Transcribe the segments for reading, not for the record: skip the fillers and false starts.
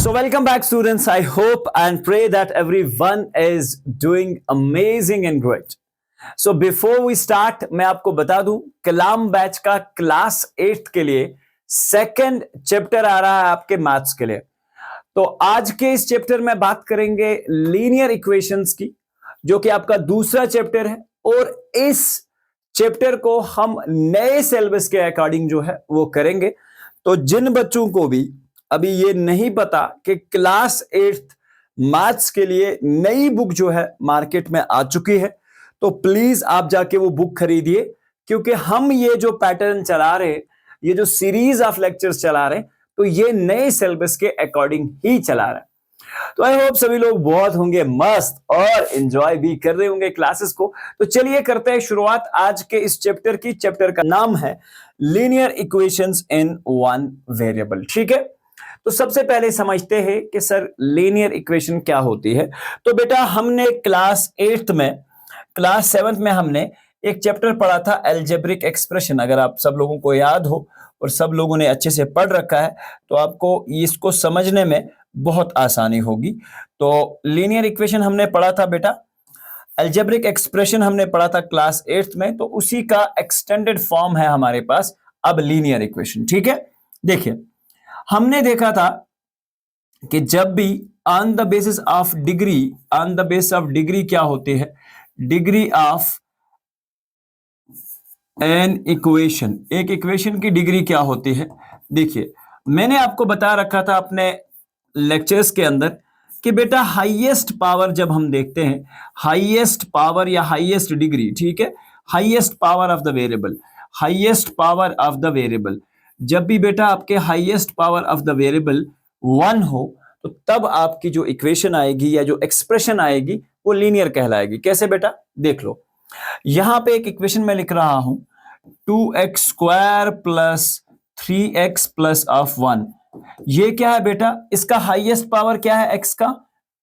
So, welcome back, students. I hope and pray that everyone is doing amazing and great. So, before we start, मैं आपको बता दूं, कलाम batch का class 8th के लिए second chapter आ रहा है आपके मैथ्स के लिए। तो आज के इस चैप्टर में बात करेंगे लीनियर इक्वेशंस की, जो कि आपका दूसरा चैप्टर है। और इस चैप्टर को हम नए सिलेबस के अकॉर्डिंग जो है वो करेंगे। तो जिन बच्चों को भी अभी ये नहीं पता कि क्लास 8th मैथ्स के लिए नई बुक जो है मार्केट में आ चुकी है, तो प्लीज आप जाके वो बुक खरीदिए, क्योंकि हम ये जो पैटर्न चला रहे, ये जो सीरीज ऑफ लेक्चर्स चला रहे, तो ये नए सिलेबस के अकॉर्डिंग ही चला रहे हैं। तो आई होप सभी लोग बहुत होंगे मस्त और एंजॉय भी कर रहे होंगे क्लासेस को। तो चलिए करते हैं शुरुआत आज के इस चैप्टर की। चैप्टर का नाम है linear equations in one variable. ठीक है, तो सबसे पहले समझते हैं कि सर लीनियर इक्वेशन क्या होती है। तो बेटा हमने क्लास 8th में, क्लास 7th में हमने एक चैप्टर पढ़ा था अलजेब्रिक एक्सप्रेशन। अगर आप सब लोगों को याद हो और सब लोगों ने अच्छे से पढ़ रखा है तो आपको इसको समझने में बहुत आसानी होगी। तो लीनियर इक्वेशन हमने पढ़ा था बेटा, अलजेब्रिक एक्सप्रेशन हमने पढ़ा था क्लास 8th में, तो उसी का एक्सटेंडेड फॉर्म है हमारे पास अब लीनियर इक्वेशन। ठीक है, देखिए हमने देखा था कि जब भी on the basis of degree क्या होती है, डिग्री ऑफ एन इक्वेशन, एक इक्वेशन की डिग्री क्या होती है। देखिए मैंने आपको बता रखा था अपने लेक्चर्स के अंदर कि बेटा हाईएस्ट पावर जब हम देखते हैं, हाईएस्ट पावर या हाईएस्ट डिग्री, ठीक है, highest power of the variable, highest power of the variable, जब भी बेटा आपके highest power of the variable 1 हो, तो तब आपकी जो इक्वेशन आएगी या जो एक्सप्रेशन आएगी वो लीनियर कहलाएगी। कैसे बेटा, देख लो, यहां पे एक इक्वेशन में लिख रहा हूं 2x square plus 3x plus of 1। ये क्या है बेटा, इसका हाईएस्ट पावर क्या है, x का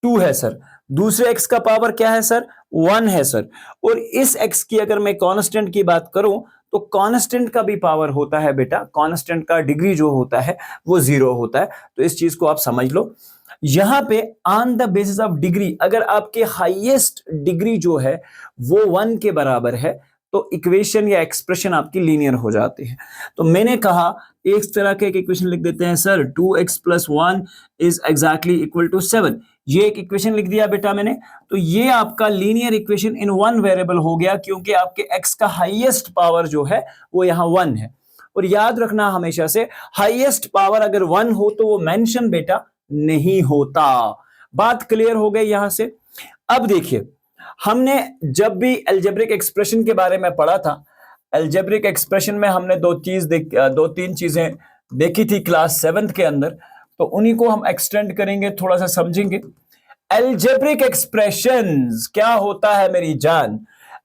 2 है सर, दूसरे x का पावर क्या है सर, 1 है सर। और इस x की अगर मैं कांस्टेंट की बात करूं तो कांस्टेंट का भी पावर होता है बेटा, कांस्टेंट का डिग्री जो होता है वो 0 होता है। तो इस चीज को आप समझ लो। यहां पे on the basis of degree, अगर आपके हाईएस्ट डिग्री जो है वो 1 के बराबर है, तो इक्वेशन या एक्सप्रेशन आपकी लीनियर हो जाती है। तो मैंने कहा एक तरह के एक इक्वेशन लिख देते हैं sir, 2x plus 1 is exactly equal to 7। ये एक इक्वेशन लिख दिया बेटा मैंने, तो ये आपका linear equation in one variable हो गया, क्योंकि आपके x का हाईएस्ट पावर जो है वो यहाँ 1 है। और याद रखना हमेशा से, हाईएस्ट पावर अगर 1 हो तो वो मेंशन बेटा नहीं होता। बात क्लियर हो गई यहां से। अब देखिए हमने जब भी अलजेब्रिक एक्सप्रेशन के बारे में पढ़ा था, अलजेब्रिक एक्सप्रेशन में हमने दो तीन चीजें देखी थी क्लास 7th के अंदर, तो उन्हीं को हम एक्सटेंड करेंगे, थोड़ा सा समझेंगे। अलजेब्रिक एक्सप्रेशंस क्या होता है मेरी जान।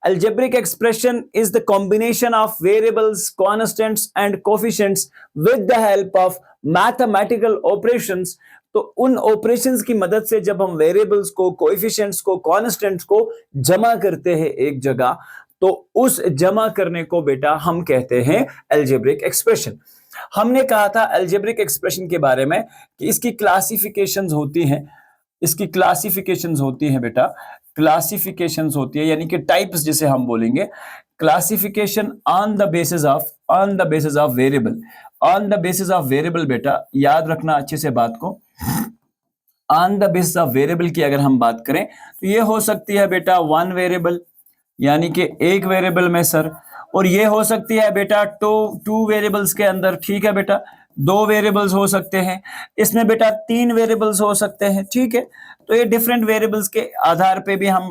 Algebraic expression is the combination of variables, constants and coefficients with the help of mathematical operations. तो उन ऑपरेशंस की मदद से जब हम वेरिएबल्स को, कोएफिशिएंट्स को, कांस्टेंट्स को जमा करते हैं एक जगह, तो उस जमा करने को बेटा हम कहते हैं अलजेब्रिक एक्सप्रेशन। हमने कहा था अलजेब्रिक एक्सप्रेशन के बारे में कि इसकी क्लासिफिकेशंस होती हैं, इसकी क्लासिफिकेशंस होती हैं बेटा, क्लासिफिकेशंस होती है यानी कि टाइप्स जिसे हम बोलेंगे। Classification on the basis of variable, on the basis of variable बेटा याद रखना अच्छे से बात को। On the basis of variable की अगर हम बात करें तो ये हो सकती है बेटा 1 वेरिएबल, यानी कि एक वेरिएबल में सर, और ये हो सकती है बेटा टू वेरिएबल्स के अंदर। ठीक है बेटा, 2 वेरिएबल्स हो सकते हैं, इसमें बेटा 3 वेरिएबल्स हो सकते हैं। ठीक है, तो ये डिफरेंट वेरिएबल्स के आधार पे भी हम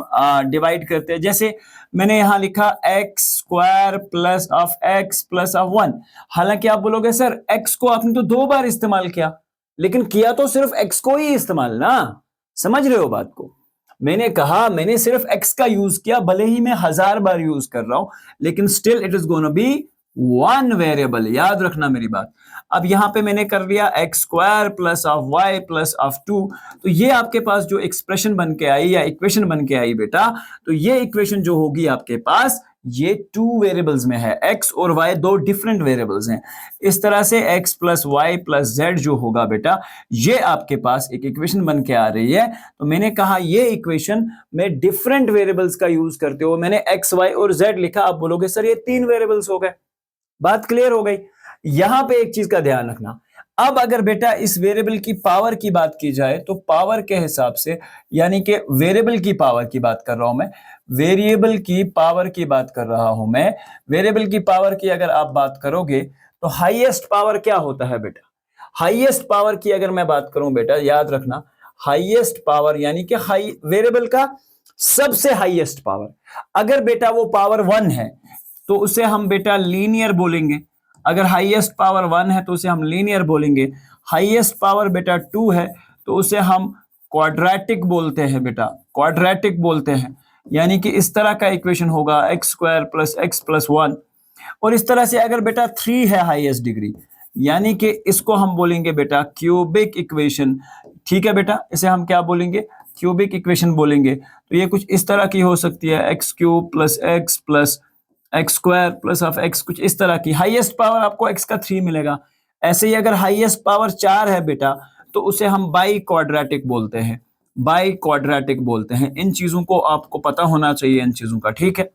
डिवाइड करते हैं। जैसे मैंने यहां लिखा x square plus of x plus of 1। हालांकि आप बोलोगे सर x को आपने तो 2 बार इस्तेमाल किया, लेकिन किया तो सिर्फ x को ही इस्तेमाल ना, समझ रहे हो बात को। मैंने कहा मैंने सिर्फ x का यूज किया, भले ही मैं 1000 बार यूज कर रहा हूं, लेकिन still it is gonna be one variable, याद रखना मेरी बात। अब यहाँ पे मैंने कर लिया x square plus of y plus of 2, तो ये आपके पास जो एक्सप्रेशन बन के आई या इक्वेशन बन के आई बेटा, तो ये इक्वेशन जो होगी आपके पास, ये टू वेरिएबल्स में है, एक्स और वाई दो डिफरेंट वेरिएबल्स हैं। इस तरह से x plus y plus z जो होगा बेटा, ये आपके पास एक इक्वेशन बन के आ रही है। तो मैंने कहा ये इक्वेशन में डिफरेंट वेरिएबल्स का यूज करते हो, मैंने एक्स वाई और जेड लिखा। आप बोलोगे सर ये तीन वेरिएबल्स हो गए, बात क्लियर हो गई। यहां पे एक चीज का ध्यान रखना, अब अगर बेटा इस वेरिएबल की पावर की बात की जाए तो पावर के हिसाब से, यानी कि वेरिएबल की पावर की बात कर रहा हूं मैं, वेरिएबल की पावर की बात कर रहा हूं मैं, वेरिएबल की पावर की अगर आप बात करोगे तो हाईएस्ट पावर क्या होता है बेटा, हाईएस्ट पावर की अगर मैं बात करूं बेटा, याद रखना हाईएस्ट पावर यानी कि हाई वेरिएबल का सबसे हाईएस्ट पावर, अगर बेटा वो पावर 1 है तो उसे हम बेटा लीनियर बोलेंगे। अगर हाईएस्ट पावर 1 है तो उसे हम लीनियर बोलेंगे। हाईएस्ट पावर बेटा 2 है तो उसे हम क्वाड्रेटिक बोलते हैं बेटा, क्वाड्रेटिक बोलते हैं। यानी कि इस तरह का इक्वेशन होगा x square plus x plus 1। और इस तरह से अगर बेटा 3 है हाईएस्ट डिग्री, यानी कि इसको हम बोलेंगे बेटा क्यूबिक इक्वेशन। ठीक है बेटा, इसे हम क्या बोलेंगे, क्यूबिक इक्वेशन बोलेंगे। तो ये कुछ इस तरह की हो सकती है, x cube plus x square plus of x, कुछ इस तरह की। हाईएस्ट पावर आपको एक्स का 3 मिलेगा। ऐसे ही अगर हाईएस्ट पावर 4 है बेटा तो उसे हम बाई क्वाड्रेटिक बोलते हैं, बाई क्वाड्रेटिक बोलते हैं। इन चीजों को आपको पता होना चाहिए, इन चीजों का, ठीक है।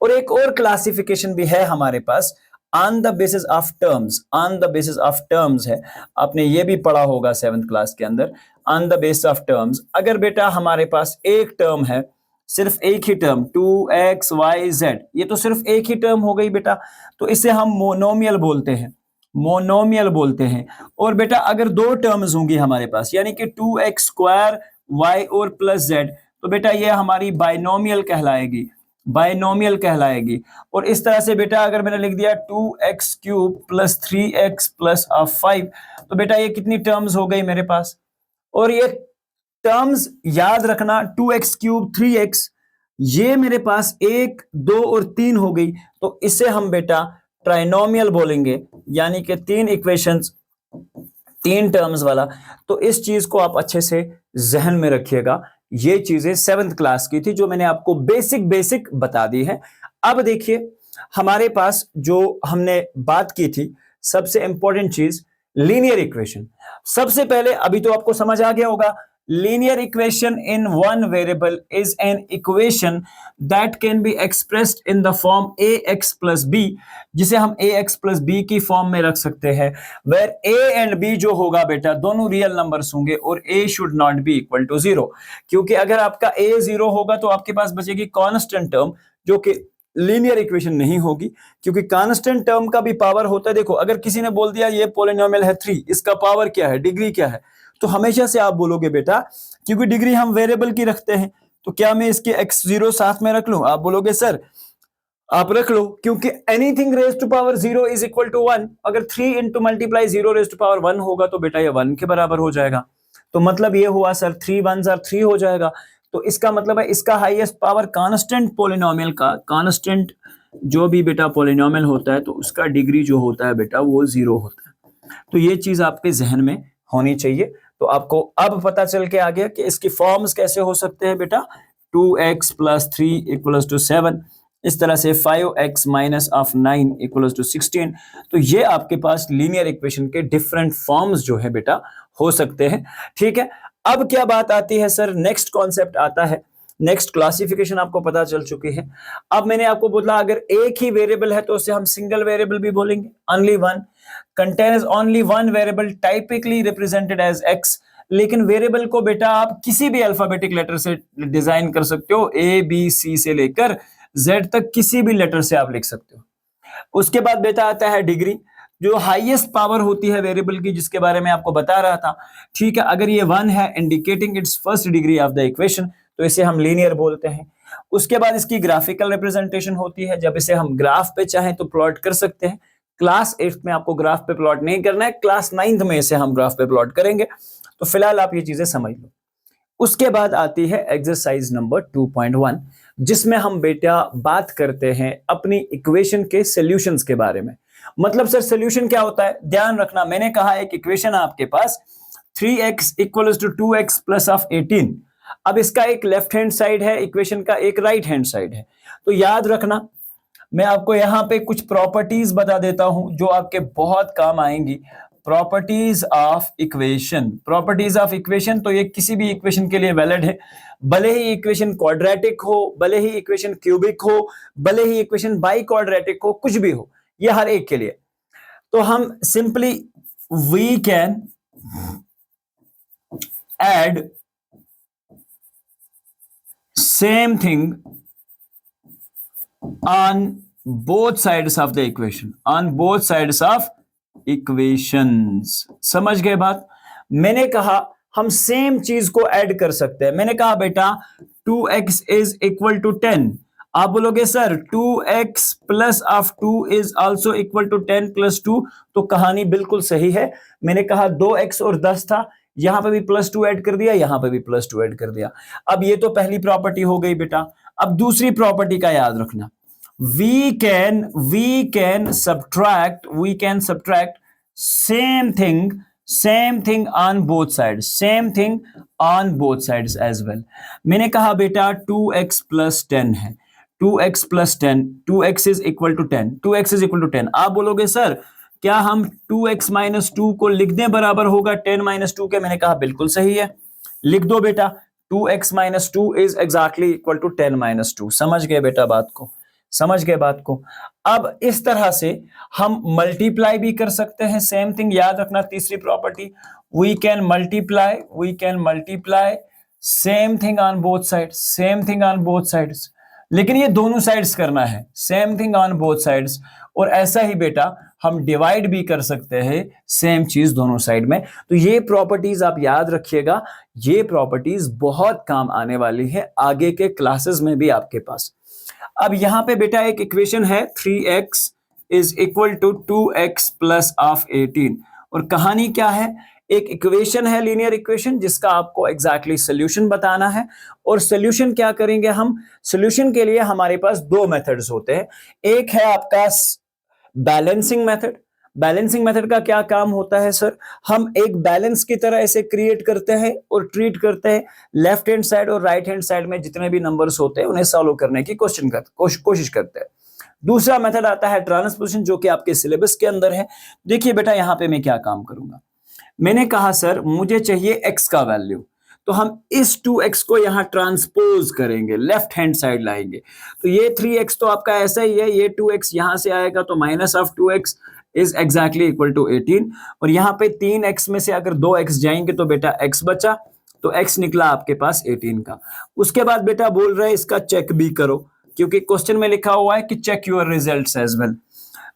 और एक और क्लासिफिकेशन भी है हमारे पास, on the basis of terms, on the basis of terms है, आपने ये भी पढ़ा होगा 7th क्लास के अंदर, on the basis of terms. अगर बेटा हमारे पास एक टर्म है, सिर्फ एक ही टर्म 2xyz, ये तो सिर्फ एक ही टर्म हो गई बेटा, तो इसे हम मोनोमियल बोलते हैं, मोनोमियल बोलते हैं। और बेटा अगर दो टर्म्स होंगी हमारे पास, यानी कि 2x स्क्वायर y और प्लस z, तो बेटा ये हमारी बाइनोमियल कहलाएगी, बाइनोमियल कहलाएगी। और इस तरह से बेटा अगर मैंने लिख दिया 2x cube plus 3x plus 5, तो बेटा ये कितनी टर्म्स हो गई मेरे पास। और ये टर्म्स याद रखना, 2x क्यूब 3x, ये मेरे पास 1 2 और 3 हो गई, तो इसे हम बेटा ट्राइनोमियल बोलेंगे, यानी कि 3 इक्वेशंस 3 टर्म्स वाला। तो इस चीज को आप अच्छे से जहन में रखिएगा। ये चीजें 7th क्लास की थी जो मैंने आपको बेसिक बता दी है। अब देखिए हमारे पास जो हमने बात की थी, सबसे इंपॉर्टेंट चीज लीनियर इक्वेशन। सबसे पहले अभी तो आपको समझ आ गया होगा, linear equation in one variable is an equation that can be expressed in the form ax plus b, जिसे हम ax plus b की फॉर्म में रख सकते हैं, where a and b जो होगा बेटा दोनों रियल नंबर्स होंगे और a should not be equal to 0, क्योंकि अगर आपका a 0 होगा तो आपके पास बचेगी कांस्टेंट टर्म, जो कि लीनियर इक्वेशन नहीं होगी, क्योंकि कांस्टेंट टर्म का भी पावर होता है। देखो अगर किसी ने बोल दिया ये पॉलिनोमियल है 3, इसका पावर क्या है, डिग्री क्या है, तो हमेशा से आप बोलोगे बेटा क्योंकि डिग्री हम वेरिएबल की रखते हैं, तो क्या मैं इसके x0 साथ में रख लूं, आप बोलोगे सर आप रख लो, क्योंकि anything raise to power 0 is equal to 1। अगर 3 into multiply 0 raise to power 1 होगा तो बेटा ये 1 के बराबर हो जाएगा। तो मतलब ये हुआ सर 3 1s are 3 हो जाएगा। तो इसका मतलब है इसका हाईएस्ट पावर कांस्टेंट पॉलिनोमियल का, कांस्टेंट जो भी बेटा पॉलिनोमियल होता है तो उसका डिग्री जो होता है बेटा वो 0 होता है। तो ये चीज आपके जहन में होनी चाहिए। तो आपको अब पता चल के आ गया कि इसकी फॉर्म्स कैसे हो सकते हैं बेटा, 2x प्लस 3 इक्वल्स टू 7, इस तरह से 5x minus of 9 equals to 16। तो ये आपके पास लीनियर इक्वेशन के डिफरेंट फॉर्म्स जो है बेटा हो सकते हैं, ठीक है। अब क्या बात आती है सर, नेक्स्ट कॉन्सेप्ट आता है, नेक्स्ट क्लासिफिकेशन आपको पता चल चुकी है। अब मैंने आपको बोला अगर एक ही वेरिएबल है तो उसे हम सिंगल वेरिएबल भी बोलेंगे, only one, contains only one variable typically represented as x। लेकिन वेरिएबल को बेटा आप किसी भी अल्फाबेटिक लेटर से डिजाइन कर सकते हो, A B C से लेकर Z तक किसी भी लेटर से आप लिख सकते हो। उसके बाद बेटा आता है डिग्री, जो हाईएस्ट पावर होती है वेरिएबल की, जिसके बारे में आपको बता रहा था, ठीक है। अगर ये 1 है indicating it's first degree of the equation, तो इसे हम लीनियर बोलते हैं। उसके बाद इसकी ग्राफिकल रिप्रेजेंटेशन होती है, जब इसे हम ग्राफ पे चाहें तो प्लॉट कर सकते हैं। क्लास 8th में आपको ग्राफ पे प्लॉट नहीं करना है, क्लास 9th में इसे हम ग्राफ पे प्लॉट करेंगे। तो फिलहाल आप ये चीजें समझ लो। उसके बाद आती है एक्सरसाइज नंबर 2.1, जिसमें हम बेटा बात करते हैं अपनी इक्वेशन के सॉल्यूशंस के बारे में। मतलब सर सॉल्यूशन क्या होता है, ध्यान रखना, मैंने कहा एक इक्वेशन आपके पास 3x equals to 2x plus of 18। अब इसका एक लेफ्ट हैंड साइड है इक्वेशन का, एक राइट हैंड साइड है। तो याद रखना, मैं आपको यहां पे कुछ प्रॉपर्टीज बता देता हूं जो आपके बहुत काम आएंगी। Properties of equation, properties of equation, तो ये किसी भी इक्वेशन के लिए वैलिड है, भले ही इक्वेशन क्वाड्रेटिक हो, भले ही इक्वेशन क्यूबिक हो, भले ही इक्वेशन बाई क्वाड्रेटिक हो, कुछ भी हो, ये हर एक के लिए। तो हम simply we can add same thing on both sides of the equation, on both sides of equations। समझ गए बात? मैंने कहा हम सेम चीज को ऐड कर सकते हैं। मैंने कहा बेटा 2x इज इक्वल टू 10, आप बोलोगे sir 2x plus of 2 is also equal to 10 plus 2, तो कहानी बिल्कुल सही है। मैंने कहा 2x और 10 था, यहां पे भी प्लस 2 ऐड कर दिया, यहां पे भी प्लस 2 ऐड कर दिया। अब ये तो पहली प्रॉपर्टी हो गई बेटा। अब दूसरी प्रॉपर्टी का याद रखना, we can subtract same thing on both sides, same thing on both sides as well। मैंने कहा बेटा 2x plus 10 है, 2x plus 10, 2x is equal to 10, 2x is equal to 10। आप बोलोगे सर क्या हम 2x minus 2 को लिख दें बराबर होगा 10 minus 2 के? मैंने कहा बिल्कुल सही है, लिख दो बेटा, 2x minus 2 is exactly equal to 10 minus 2। समझ गए बेटा बात को, समझ गए बात को? अब इस तरह से हम मल्टीप्लाई भी कर सकते हैं, सेम थिंग। याद रखना तीसरी property, we can multiply same thing on both sides, same thing on both sides. लेकिन ये दोनों साइड्स करना है, same thing on both sides. और ऐसा ही बेटा हम डिवाइड भी कर सकते हैं सेम चीज दोनों साइड में। तो ये प्रॉपर्टीज आप याद रखिएगा, ये प्रॉपर्टीज बहुत काम आने वाली है आगे के क्लासेस में भी आपके पास। अब यहां पे बेटा एक इक्वेशन है 3x is equal to 2x plus of 18, और कहानी क्या है, एक इक्वेशन है लीनियर इक्वेशन जिसका आपको एग्जैक्टली सोल्यूशन बताना है। और सोल्यूशन क्या करेंगे हम, सोल्यूशन के लिए हमारे पास दो मेथड्स होते हैं। एक है आपका बैलेंसिंग मेथड। बैलेंसिंग मेथड का क्या काम होता है सर, हम एक बैलेंस की तरह ऐसे क्रिएट करते हैं और ट्रीट करते हैं, लेफ्ट हैंड साइड और राइट हैंड साइड में जितने भी नंबर्स होते हैं उन्हें सॉल्व करने की कोशिश करते हैं। दूसरा मेथड आता है ट्रांसपोजिशन, जो कि आपके सिलेबस के अंदर है। देखिए बेटा यहां पे मैं क्या काम करूंगा, मैंने कहा सर मुझे चाहिए x का वैल्यू, तो हम इस 2x को यहां ट्रांसपोज करेंगे, लेफ्ट हैंड साइड लाएंगे। तो ये 3x तो आपका ऐसा ही है, ये 2x यहां से आएगा तो minus of 2x is exactly equal to 18। और यहां पे 3x में से अगर 2x जाएंगे तो बेटा x बचा, तो x निकला आपके पास 18 का। उसके बाद बेटा बोल रहे हैं इसका चेक भी करो, क्योंकि क्वेश्चन में लिखा हुआ है कि check your results as well.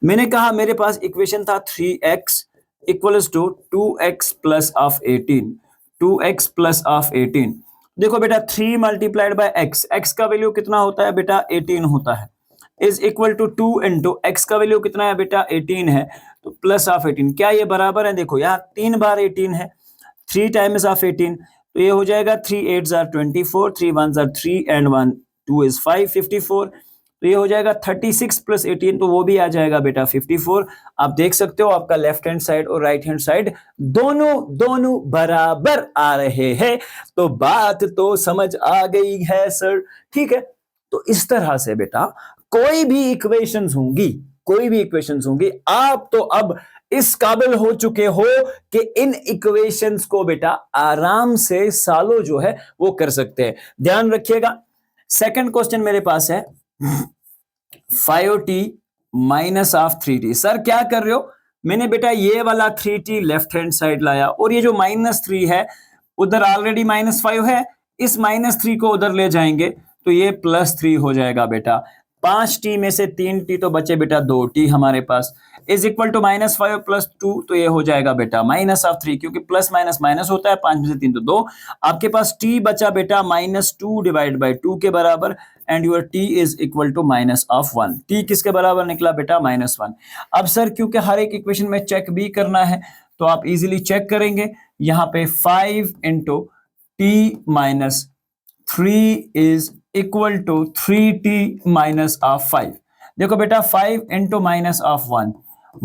मैंने कहा मेरे पास इक्वेशन था 3x equals to 2x plus of 18, 2x plus of 18। देखो बेटा 3 मल्टीप्लाइड बाय x, x का वैल्यू कितना होता है बेटा 18 होता है, is equal to 2 into x का वैल्यू कितना है बेटा 18 है, तो प्लस ऑफ 18। क्या ये बराबर है, देखो यहाँ 3 बार 18 है, 3 टाइम्स ऑफ 18, तो ये हो जाएगा 3 8s are 24, 3 1s are 3 and 1 2 is 5, 54। तो ये हो जाएगा 36 प्लस 18, तो वो भी आ जाएगा बेटा 54। आप देख सकते हो आपका लेफ्ट हैंड साइड और राइट हैंड साइड दोनों बराबर आ रहे हैं। तो बात तो समझ आ गई है सर, ठीक है। तो इस तरह से बेटा कोई भी इक्वेशंस होंगी, आप तो अब इस काबिल हो चुके हो कि इन इक्वेशंस को बेटा आराम से सालों जो है वो कर सकते हैं। ध्यान रखिएगा, सेकंड क्वेश्चन मेरे पास है 5t minus of 3t। Sir क्या कर रहे हो, मैंने बेटा ये वाला 3t लेफ्ट हैंड साइड लाया, और ये जो -3 है उधर ऑलरेडी -5 है, इस -3 को उधर ले जाएंगे तो ये +3 हो जाएगा बेटा। 5t में से 3t तो बचे बेटा 2t हमारे पास, इज इक्वल टू -5 प्लस 2, तो ये हो जाएगा बेटा -3, क्योंकि प्लस माइनस माइनस होता है, 5 में से 3 तो 2। आपके पास t बचा बेटा -2 डिवाइड बाई 2 के बराबर, and your t is equal to -1। t किसके बराबर निकला बेटा -1। अब सर क्योंकि हर एक इक्वेशन में चेक भी करना है तो आप इजीली चेक करेंगे। यहाँ पे 5 into t minus 3 is equal to 3t minus of 5। देखो बेटा 5 into minus of 1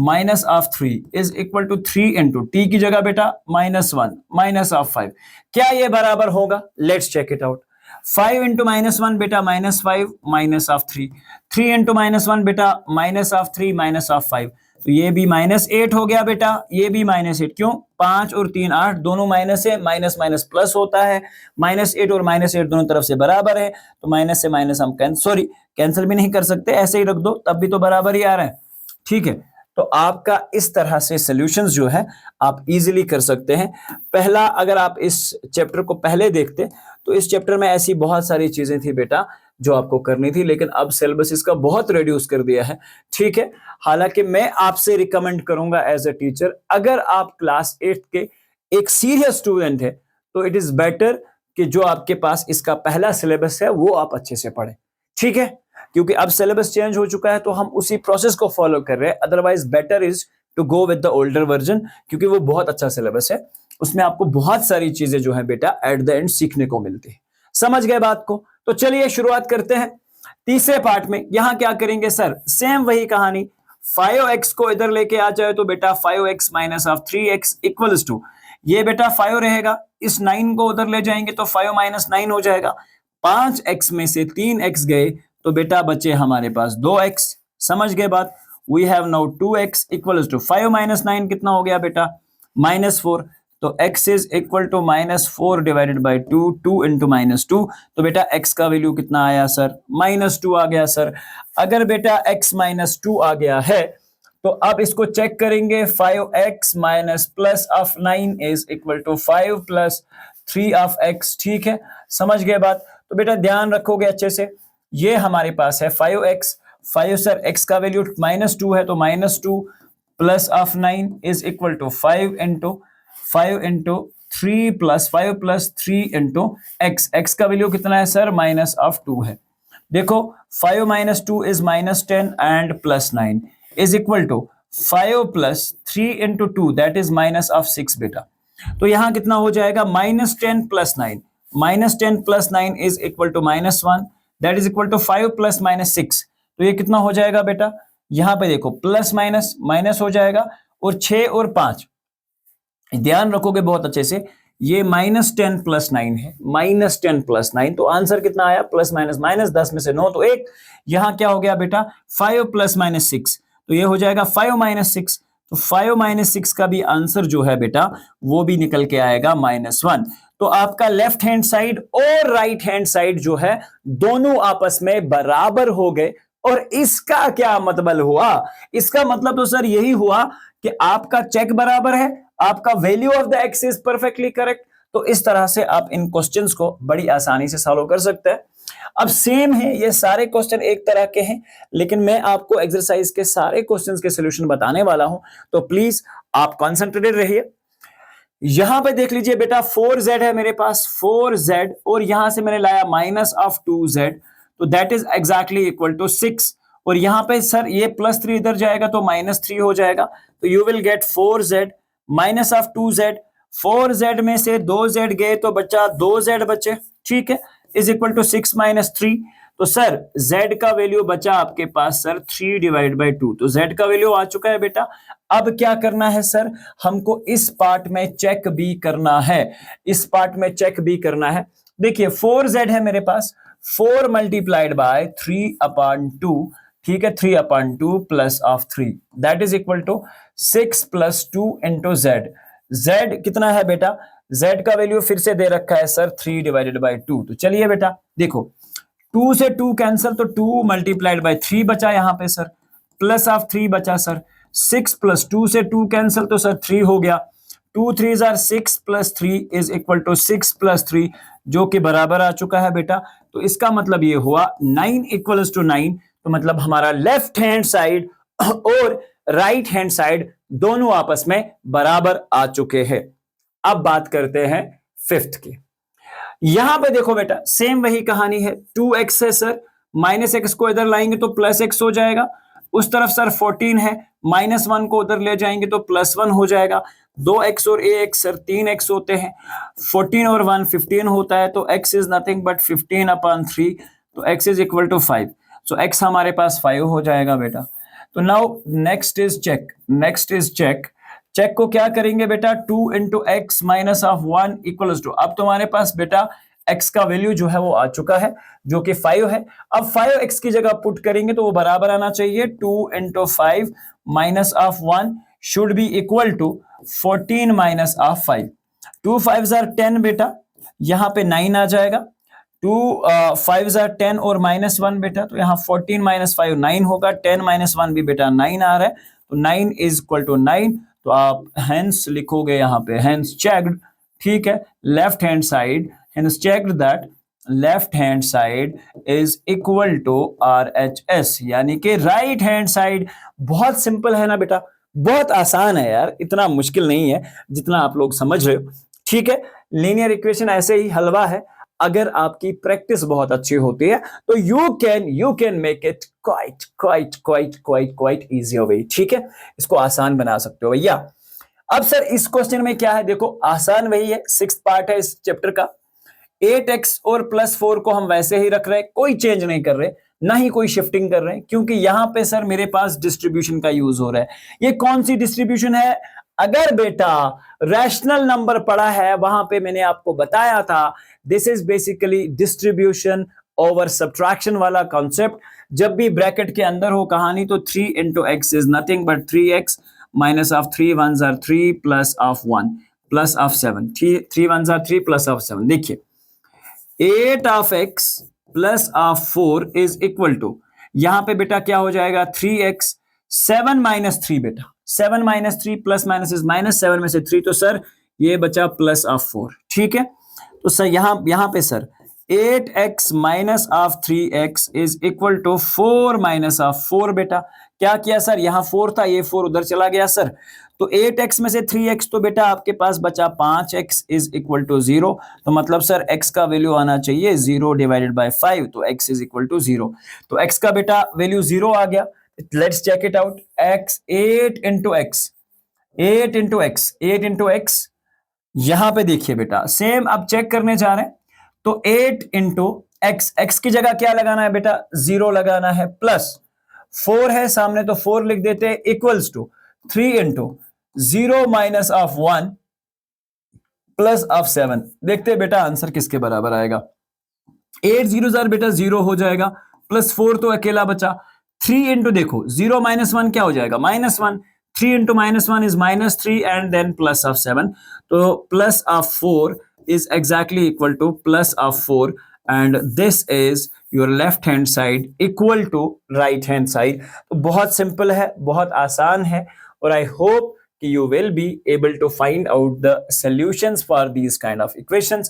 minus of 3 is equal to 3 into t की जगह बेटा -1 minus of 5। क्या ये बराबर होगा? Let's check it out। 5 into -1 बेटा -5 minus of 3, 3 into -1 बेटा minus of 3 minus of 5, तो ये भी -8 हो गया बेटा, ये भी -8। क्यों? 5 और 3 8, दोनों माइनस है, माइनस माइनस प्लस होता है, -8 और -8 दोनों तरफ से बराबर है, तो माइनस से माइनस हम कैंसिल भी नहीं कर सकते, ऐसे ही रख दो तब भी तो बराबर ही आ रहा है। ठीक है, तो आपका इस तरह से सॉल्यूशंस जो है आप इजीली कर सकते हैं। पहला, अगर आप इस चैप्टर को पहले देखते तो इस चैप्टर में ऐसी बहुत सारी चीजें थी बेटा जो आपको करनी थी, लेकिन अब सिलेबस इसका बहुत रिड्यूस कर दिया है। ठीक है, हालांकि मैं आपसे रिकमेंड करूंगा एज ए टीचर, अगर आप क्लास 8 के एक सीरियस स्टूडेंट है तो इट इज बेटर कि जो आपके पास इसका पहला सिलेबस है वो आप अच्छे से पढ़ें। ठीक है, क्योंकि अब सिलेबस चेंज हो चुका है तो हम उसी प्रोसेस को फॉलो कर रहे हैं। Otherwise better is to go with the older version, क्योंकि वो बहुत अच्छा सिलेबस है, उसमें आपको बहुत सारी चीजें जो है बेटा एट द एंड सीखने को मिलती है। समझ गए बात को? तो चलिए शुरुआत करते हैं तीसरे पार्ट में। यहां क्या करेंगे सर? सेम वही कहानी, 5x को इधर लेके आ जाए तो बेटा 5x minus of 3x equals to, ये बेटा 5 रहेगा, इस 9 को उधर ले जाएंगे तो 5 माइनस 9 हो जाएगा। 5x में से 3x गए तो बेटा बचे हमारे पास 2x। समझ गए बात? We have now 2x equals to 5 minus 9 कितना हो गया बेटा? -4। तो x is equal to -4 divided by 2, 2 into -2, तो बेटा x का वैल्यू कितना आया सर? -2 आ गया सर। अगर बेटा x -2 आ गया है तो अब इसको चेक करेंगे, 5x minus plus of 9 is equal to 5 plus 3 of x। ठीक है, समझ गए बात? तो बेटा ध्यान रखोगे अच्छे से, ये हमारे पास है 5x, 5 सर x का वैल्यू -2 है तो -2 plus of 9 is equal to 5 into 3 plus 5 plus 3 into x। x का वैल्यू कितना है सर? -2 है। देखो 5 minus 2 is -10 and plus 9 is equal to 5 plus 3 into 2 that is -6 बेटा। तो यहां कितना हो जाएगा? -10 plus 9, -10 plus 9 is equal to -1 that is equal to 5 plus -6। तो ये कितना हो जाएगा बेटा? यहां पे देखो प्लस माइनस माइनस हो जाएगा, और 6 और 5 ध्यान रखोगे बहुत अच्छे से, ये -10 प्लस 9 है, -10 प्लस 9, तो आंसर कितना आया? प्लस माइनस माइनस, 10 में से 9 तो 1। यहां क्या हो गया बेटा? 5 प्लस -6, तो ये हो जाएगा 5 माइनस 6, तो 5 माइनस 6 का भी आंसर जो है बेटा वो भी निकल के आएगा -1। तो आपका लेफ्ट हैंड साइड और राइट हैंड साइड जो है दोनों आपस में बराबर हो गए। और इसका क्या मतलब हुआ? इसका मतलब तो सर यही हुआ कि आपका चेक बराबर है, आपका value of the x is perfectly correct. तो इस तरह से आप इन क्वेश्चंस को बड़ी आसानी से सॉल्व कर सकते हैं। अब सेम है, ये सारे क्वेश्चन एक तरह के हैं, लेकिन मैं आपको एक्सरसाइज के सारे क्वेश्चंस के सॉल्यूशन बताने वाला हूं, तो प्लीज आप कॉन्सेंट्रेटेड रहिए। यहां पे देख लीजिए बेटा 4z है मेरे पास, 4z, और यहां से मैंने लाया -2z, तो that is exactly equal to 6। और यहां पे सर ये +3 इधर जाएगा तो -3 हो जाएगा, तो you will get 4z -2z। 4z में से 2z गए तो बचा 2z बचे, ठीक है, इज इक्वल टू 6 - 3। तो सर z का वैल्यू बचा आपके पास सर 3 डिवाइड बाई 2, तो z का वैल्यू आ चुका है बेटा। अब क्या करना है सर? हमको इस पार्ट में चेक भी करना है, इस पार्ट में चेक भी करना है। देखिए 4z है मेरे पास, 4 मल्टीप्लाइड बाय 3/2, ठीक है, 3/2 plus of 3 that is equal to 6 + 2 into z। z कितना है बेटा? z का वैल्यू फिर से दे रखा है सर 3 डिवाइडेड बाई 2। तो चलिए बेटा देखो 2 से 2 कैंसिल, तो 2 मल्टीप्लाइड बाई 3 बचा यहां पे सर, प्लस ऑफ 3 बचा सर, 6 + 2 से 2 कैंसिल तो सर 3 हो गया, 2 3 = 6 + 3 इज इक्वल टू 6 + 3 जो कि बराबर आ चुका है बेटा। तो इसका मतलब ये हुआ 9 = 9, तो मतलब हमारा लेफ्ट हैंड साइड और राइट हैंड साइड दोनों आपस में बराबर आ चुके हैं। अब बात करते हैं फिफ्थ की। यहां पे देखो बेटा सेम वही कहानी है, 2x है सर, -x को इधर लाएंगे तो +x हो जाएगा, उस तरफ सर 14 है, -1 को उधर ले जाएंगे तो +1 हो जाएगा। 2x और ax सर 3x होते हैं, 14 और 1 15 होता है, तो x इज नथिंग बट 15/3, तो x is equal to 5। So x हमारे पास 5 हो जाएगा बेटा। तो now next is check, next is check. Check को क्या करेंगे बेटा, 2 into x minus of 1 equals to, अब तुम्हारे पास बेटा x का वैल्यू जो है वो आ चुका है जो कि 5 है। अब 5x की जगह पुट करेंगे तो वो बराबर आना चाहिए 2 into 5 minus of 1 should be equal to 14 minus of 5। 2 5 are 10 बेटा, यहाँ पे 9 आ जाएगा। 2 5 आर 10 और -1 बेटा, तो यहाँ 14 माइनस 5 9 होगा, 10 माइनस 1 भी बेटा 9 आ रहा है, तो 9 इज इक्वल टू 9। तो आप हेंस लिखोगे यहाँ पे, हेंस चेक्ड, ठीक है, left hand side, hence checked that left hand side is equal to RHS, यानी कि राइट हैंड साइड। बहुत सिंपल है ना बेटा, बहुत आसान है यार, इतना मुश्किल नहीं है जितना आप लोग समझ रहे हो, ठीक है। लीनियर इक्वेशन ऐसे ही हलवा है, अगर आपकी प्रैक्टिस बहुत अच्छी होती है तो you can make it quite easy way, ठीक है, इसको आसान बना सकते हो भैया। अब सर इस क्वेश्चन में क्या है, देखो आसान वही है, 6th पार्ट है इस चैप्टर का। 8x और +4 को हम वैसे ही रख रहे हैं, कोई चेंज नहीं कर रहे, ना ही कोई शिफ्टिंग कर रहे हैं, क्योंकि यहां पे सर मेरे पास डिस्ट्रीब्यूशन का यूज हो रहा है। ये कौन सी डिस्ट्रीब्यूशन है, अगर बेटा रैशनल नंबर पड़ा है वहां पे मैंने आपको बताया था, this is basically distribution over subtraction वाला कॉन्सेप्ट। जब भी ब्रैकेट के अंदर हो कहानी तो 3 into x is nothing but 3x minus of 3 1s are 3 plus of 1 plus of 7, 3 1s are 3 plus of 7। देखिए 8 of x plus of 4 is equal to, यहां पे बेटा क्या हो जाएगा 3x, 7 माइनस 3 बेटा, 7 minus 3 plus minus is minus, 7 में से 3 तो सर ये बचा प्लस ऑफ 4, ठीक है। तो सर यहां पे sir 8x minus of 3x is equal to 4 minus of 4 बेटा। क्या किया सर, यहां 4 था, ये 4 उधर चला गया सर, तो 8x में से 3x तो बेटा आपके पास बचा 5x इज इक्वल टू 0, तो मतलब सर x का वैल्यू आना चाहिए 0 डिवाइडेड बाय 5, तो x इज इक्वल टू 0, तो x का बेटा वैल्यू 0 आ गया। Let's check it out, x 8 into x, 8 into x, 8 into x, यहां पे देखिए बेटा सेम अब चेक करने जा रहे हैं, तो 8 इंटू एक्स, एक्स की जगह क्या लगाना है बेटा 0 लगाना है, प्लस 4 है सामने तो 4 लिख देते हैं, equals to 3 into 0 minus of 1 plus of 7। देखते हैं बेटा आंसर किसके बराबर आएगा। 8 0 बेटा 0 हो जाएगा, प्लस 4 तो अकेला बचा, 3 इंटू देखो 0 माइनस 1 क्या हो जाएगा -1, 3 into -1 is -3 and then plus of 7, तो plus of 4 is exactly equal to plus of 4 and this is your left hand side equal to right hand side। तो बहुत सिंपल है, बहुत आसान है, और I hope कि you will be able to find out the solutions for these kind of equations।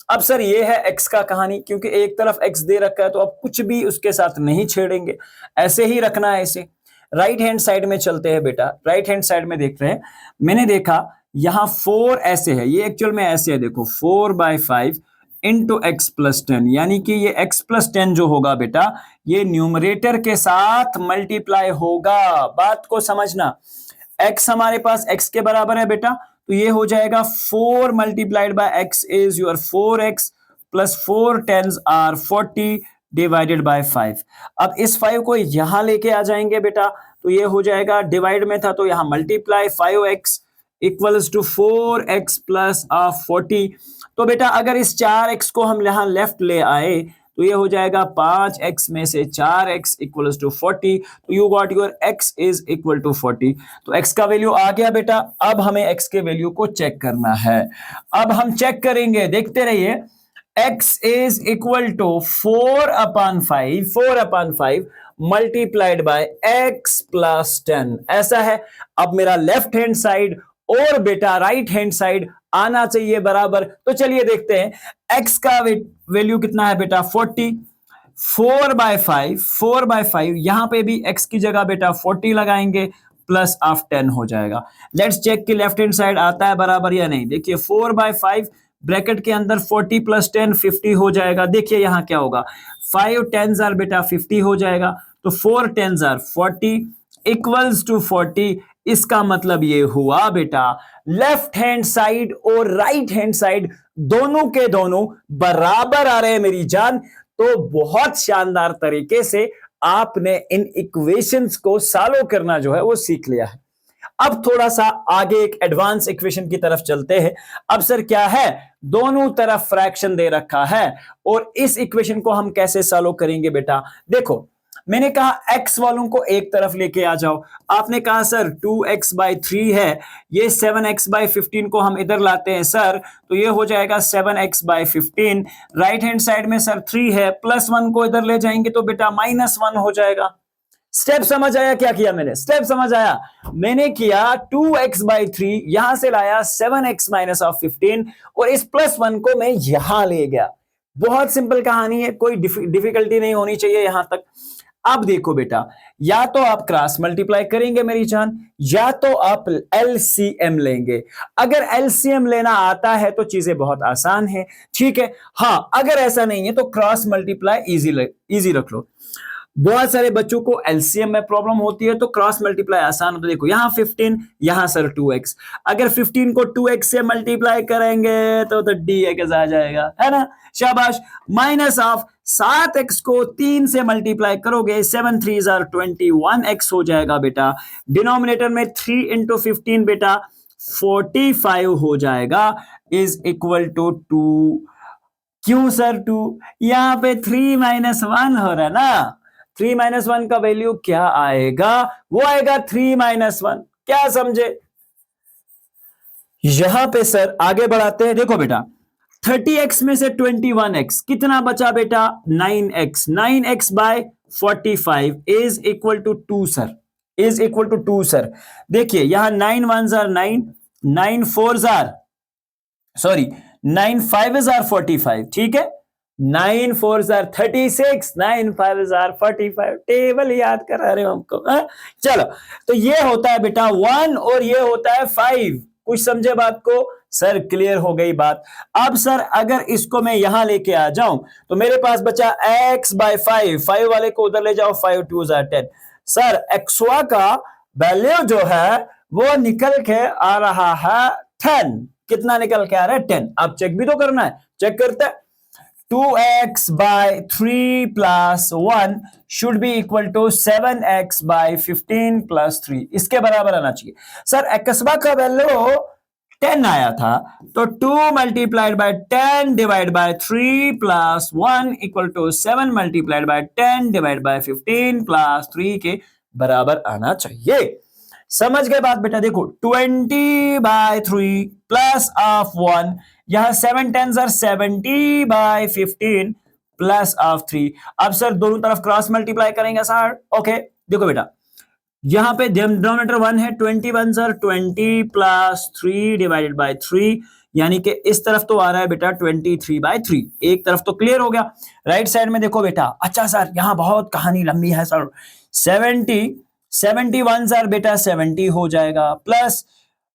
अब sir ये है x का कहानी, क्योंकि एक तरफ x दे रखा है तो अब कुछ भी उसके साथ नहीं छेड़ेंगे, ऐसे ही रखना है इसे। राइट हैंड साइड में चलते हैं बेटा, राइट हैंड साइड में देख रहे हैं, मैंने देखा यहां 4 ऐसे है, ये एक्चुअल में ऐसे है, देखो 4/5 इंटू एक्स प्लस 10, यानी कि ये x प्लस 10 जो होगा बेटा ये न्यूमरेटर के साथ मल्टीप्लाई होगा। बात को समझना, x हमारे पास x के बराबर है बेटा, तो ये हो जाएगा 4 multiplied by x is your 4x plus 4 10s are 40 divided by 5। अब इस 5 को यहां लेके आ जाएंगे बेटा, तो ये हो जाएगा, डिवाइड में था तो यहां multiply, 5x equals to 4x plus of 40। तो बेटा अगर इस 4x को हम यहां लेफ्ट ले आए तो ये हो जाएगा 5x में से 4x इक्वल्स टू 40, तो you got your x is equal to 40। तो x का वैल्यू आ गया बेटा, अब हमें x के वैल्यू को चेक करना है। अब हम चेक करेंगे, देखते रहिए, x is equal to 4/5 multiplied by x plus 10, ऐसा है। अब मेरा लेफ्ट हैंड साइड और बेटा राइट हैंड साइड आना चाहिए बराबर, तो चलिए देखते हैं x का वैल्यू कितना है बेटा 40, 4/5 यहां पे भी x की जगह बेटा 40 लगाएंगे, प्लस ऑफ 10 हो जाएगा। लेट्स चेक कि लेफ्ट हैंड साइड आता है बराबर या नहीं। देखिए 4/5 ब्रैकेट के अंदर 40 प्लस 10 50 हो जाएगा। देखिए यहां क्या होगा, 5 10s आर बेटा 50 हो जाएगा, तो 4 10s are 40 इक्वल्स टू 40। इसका मतलब ये हुआ बेटा लेफ्ट हैंड साइड और राइट हैंड साइड दोनों के दोनों बराबर आ रहे हैं मेरी जान। तो बहुत शानदार तरीके से आपने इन इक्वेशंस को सॉल्व करना जो है वो सीख लिया है। अब थोड़ा सा आगे एक एडवांस इक्वेशन की तरफ चलते हैं। अब सर क्या है, दोनों तरफ फ्रैक्शन दे रखा है और इस इक्वेशन को हम कैसे सॉल्व करेंगे बेटा। देखो मैंने कहा x वालों को एक तरफ लेके आ जाओ, आपने कहा सर 2x/3 है, ये 7x/15 को हम इधर लाते हैं सर, तो ये हो जाएगा 7x/15। राइट हैंड साइड में सर 3 है, +1 को इधर ले जाएंगे तो बेटा -1 हो जाएगा। स्टेप समझ आया क्या किया मैंने, स्टेप समझ आया। मैंने किया 2x/3 यहां से लाया 7x-15 और इस +1 को मैं यहां ले गया। बहुत सिंपल कहानी है, कोई डिफिकल्टी नहीं होनी चाहिए यहां तक। अब देखो बेटा, या तो आप क्रॉस मल्टीप्लाई करेंगे मेरी जान, या तो आप एलसीएम लेंगे। अगर एलसीएम लेना आता है तो चीजें बहुत आसान है, ठीक है। हां अगर ऐसा नहीं है तो क्रॉस मल्टीप्लाई इजी रख लो। बहुत सारे बच्चों को एलसीएम में प्रॉब्लम होती है तो क्रॉस मल्टीप्लाई आसान होता है। देखो यहां 15, यहां सर 2x, अगर 15 को 2x से मल्टीप्लाई करेंगे तो dx आ जाएगा, है ना, शाबाश। माइनस ऑफ 7x को 3 से मल्टीप्लाई करोगे 7 3s are 21x हो जाएगा बेटा। डिनोमिनेटर में 3 into 15 बेटा 45 हो जाएगा, इज इक्वल टू 2। क्यों सर 2, यहां पे 3 - 1 हो रहा है ना, 3 - 1 का वैल्यू क्या आएगा, वो आएगा 3 - 1। क्या समझे। यहां पे सर आगे बढ़ाते हैं। देखो बेटा 30x में से 21x कितना बचा बेटा 9x, 9x/45 is equal to 2 sir, is equal to 2 sir. देखिए यहां 9 1s are 9, 9 4s are sorry 9 5s are 45, ठीक है। 9 4s are 36, 9 5s are 45। Table याद करा रहे हो हमको, चलो। तो ये होता है बेटा 1 और ये होता है 5। कुछ समझे बात को सर, क्लियर हो गई बात। अब सर अगर इसको मैं यहां लेके आ जाऊं तो मेरे पास बचा x/5, 5 वाले को उधर ले जाओ, 5 2s are 10। सर एक्सवा का वैल्यू जो है वो निकल के आ रहा है 10। कितना निकल के आ रहा है 10। अब चेक भी तो करना है, चेक करते हैं। 2x/3 + 1 should be equal to 7x/15 + 3, इसके बराबर आना चाहिए। सर एक्सबा का वैल्यू 10 आया था तो 2 × 10 / 3 + 1 इक्वल टू 7 × 10 / 15 + 3 के बराबर आना चाहिए। समझ गए बात बेटा। देखो 20/3 प्लस ऑफ 1, यहां 7 10s are 70/15 प्लस ऑफ 3। अब सर दोनों तरफ क्रॉस मल्टीप्लाई करेंगे सर, ओके। देखो बेटा यहां पे डिनोमिनेटर 1 है, 21s are 20 plus 3 divided by 3, यानी कि इस तरफ तो आ रहा है बेटा 23/3। एक तरफ तो क्लियर हो गया। राइट साइड में देखो बेटा, अच्छा सर यहां बहुत कहानी लंबी है सर। 71s are बेटा 70 हो जाएगा, प्लस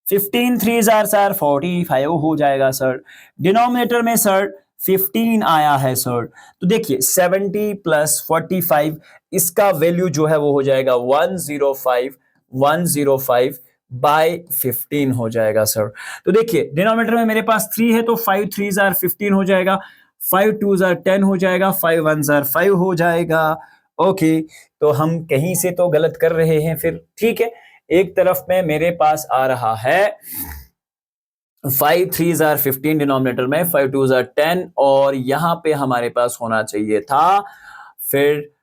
15 3s are सर 45 हो जाएगा सर। डिनोमिनेटर में सर 15 आया है सर, तो देखिए 70 + 45 इसका वैल्यू जो है वो हो जाएगा 105/15 हो जाएगा सर। तो देखिए डिनोमिनेटर में मेरे पास 3 है तो 5 3s are 15 हो जाएगा, 5 2s are 10 हो जाएगा, 5 1s are 5 हो जाएगा। ओके तो हम कहीं से तो गलत कर रहे हैं फिर, ठीक है। एक तरफ में मेरे पास आ रहा है 5 3s are 15 डिनोमिनेटर में, 5 2s are 10 और यहां पे हमारे पास होना चाहिए था फिर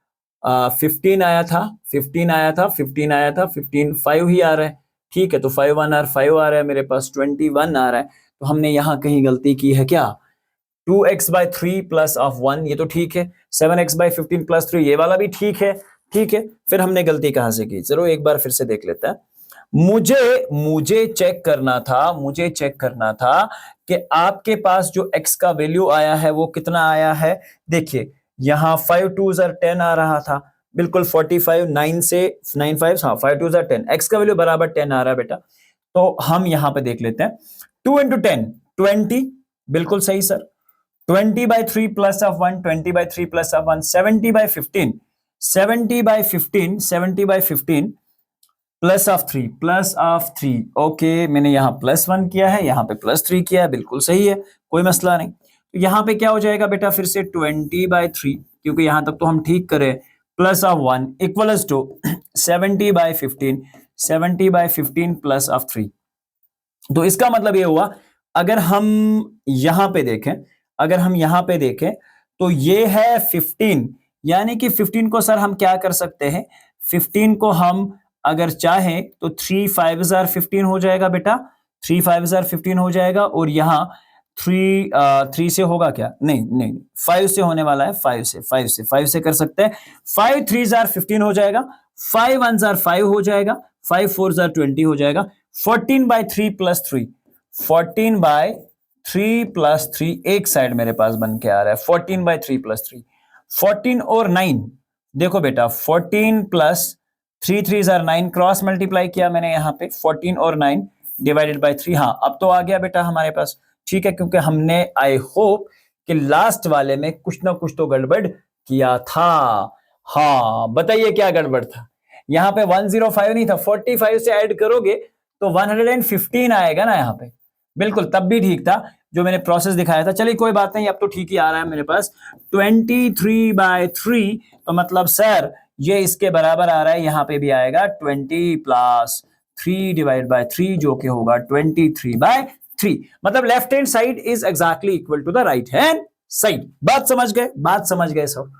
15 आया था, 15 आया था, 15 आया था, 15 5 ही आ रहा है, ठीक है। तो 5 1 are 5 आ रहा है, मेरे पास 21 आ रहा है। तो हमने यहां कहीं गलती की है क्या। 2x/3 प्लस ऑफ 1 ये तो ठीक है, 7x/15 + 3 ये वाला भी ठीक है, ठीक है। फिर हमने गलती कहां से की, चलो एक बार फिर से देख लेते हैं। मुझे चेक करना था कि आपके पास जो x का वैल्यू आया है वो कितना आया है। देखिए यहां 5 2s are 10 आ रहा था, बिल्कुल 45 9 से 9 5 हाँ 5 2s are 10, x का वैल्यू बराबर 10 आ रहा है बेटा। तो हम यहां पे देख लेते हैं 2 × 10 20, बिल्कुल सही sir. 20/3 plus of 1, 20/3 plus of 1, 70/15, 70/15 plus of three. Okay, मैंने यहाँ +1 किया है, यहाँ पे +3 किया है, बिल्कुल सही है, कोई मसला नहीं। तो यहाँ पे क्या हो जाएगा बेटा, फिर से 20/3, क्योंकि यहाँ तक तो हम ठीक करें, plus of 1 equals to 70/15 plus of 3। तो इसका मतलब ये हुआ, अगर हम यहाँ पे देखें, तो ये है 15, यानी कि 15 को सर हम क्या कर सकते हैं, 15 को हम अगर चाहें तो 3 5 जार 15 हो जाएगा बेटा, 3 5 जार 15 हो जाएगा, और यहाँ 3 से होगा क्या, नहीं 5 से होने वाला है, 5 से कर सकते हैं। 5 3 जार 15 हो जाएगा, 5 1 जार 5 हो जाएगा, 5 4 जार 20 हो जाएगा। 14/3 प्लस 3, 14/3 प्लस 3 एक साइड मेरे पास बन के आ रहा है, 14/3 प्लस 3, 14 और 9, देखो बेटा 14 प्लस 3 3 जार 9, क्रॉस मल्टीप्लाई किया मैंने यहाँ पे, 14 और 9 डिवाइडेड बाय 3। हाँ, अब तो आ गया बेटा हमारे पास, ठीक है, क्योंकि हमने आई होप कि लास्ट वाले में कुछ ना कुछ तो गड़बड़ किया था। हाँ, बताइए क्या गड़बड़ था। यहाँ पे 105 नहीं था, 45 से ऐड करोगे तो 115 आएगा ना यहाँ पे, बिल्कुल तब भी ठीक था जो मैंने प्रोसेस दिखाया था। चलिए कोई बात नहीं, अब तो ठीक ही आ रहा है मेरे पास। 23/3, तो मतलब सर ये इसके बराबर आ रहा है, यहाँ पे भी आएगा 20 प्लस 3 डिवाइड बाय 3, जो कि होगा 23/3। मतलब left hand side is exactly equal to the right hand side. बात समझ गए सर।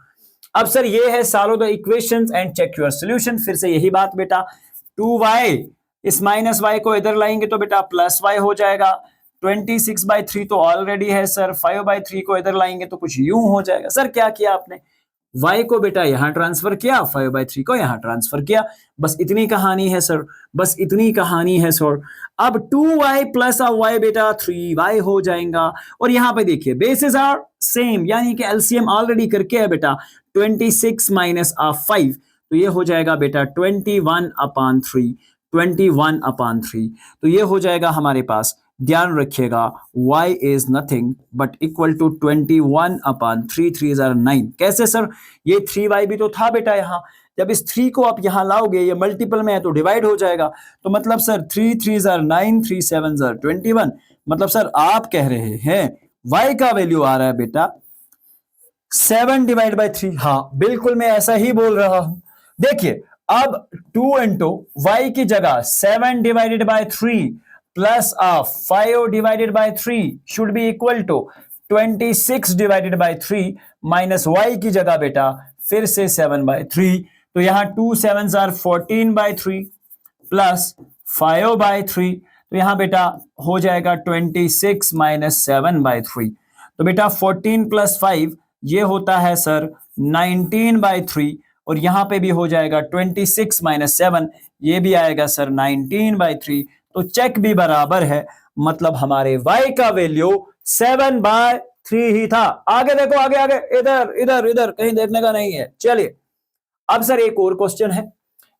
अब सर ये है solve the equations and check your solution. फिर से यही बात बेटा, 2y, इस माइनस y को इधर लाएंगे तो बेटा प्लस y हो जाएगा। 26/3 तो ऑलरेडी है सर, 5/3 को इधर लाएंगे तो कुछ यूं हो जाएगा। सर क्या किया आपने, y को बेटा यहां ट्रांसफर किया, 5/3 को यहां ट्रांसफर किया, बस इतनी कहानी है सर, बस इतनी कहानी है सर। अब 2y प्लस y बेटा 3y हो जाएगा, और यहां पे देखिए बेसिस आर सेम, यानी कि एलसीएम ऑलरेडी करके है बेटा, 26 माइनस 5, तो ये हो जाएगा बेटा 21/3, 21/3, तो ये हो जाएगा हमारे पास। ध्यान रखिएगा y is nothing but equal to 21/3, 3 जार 9। कैसे सर, ये 3y भी तो था बेटा यहाँ, जब इस 3 को आप यहाँ लाओगे, ये मल्टीपल में है तो डिवाइड हो जाएगा, तो मतलब सर 3 3 जार 9, 3 7 जार 21, मतलब सर आप कह रहे हैं y का वैल्यू आ रहा है बेटा 7/3। हाँ बिल्कुल मैं ऐसा ही बोल रहा हूं। देखिए अब 2 into y की जगह 7/3 प्लस 5/3 should be equal to 26/3 minus y की जगह बेटा फिर से 7/3, तो यहां 2 7 जार 14/3 प्लस 5/3, तो यहां बेटा हो जाएगा 26 माइनस 7/3, तो बेटा 14 प्लस 5 ये होता है सर 19/3, और यहां पे भी हो जाएगा 26 माइनस 7, ये भी आएगा सर 19/3, तो चेक भी बराबर है, मतलब हमारे y का वैल्यू 7/3 ही था। आगे देखो, आगे इधर इधर इधर कहीं देखने का नहीं है। चलिए अब सर एक और क्वेश्चन है,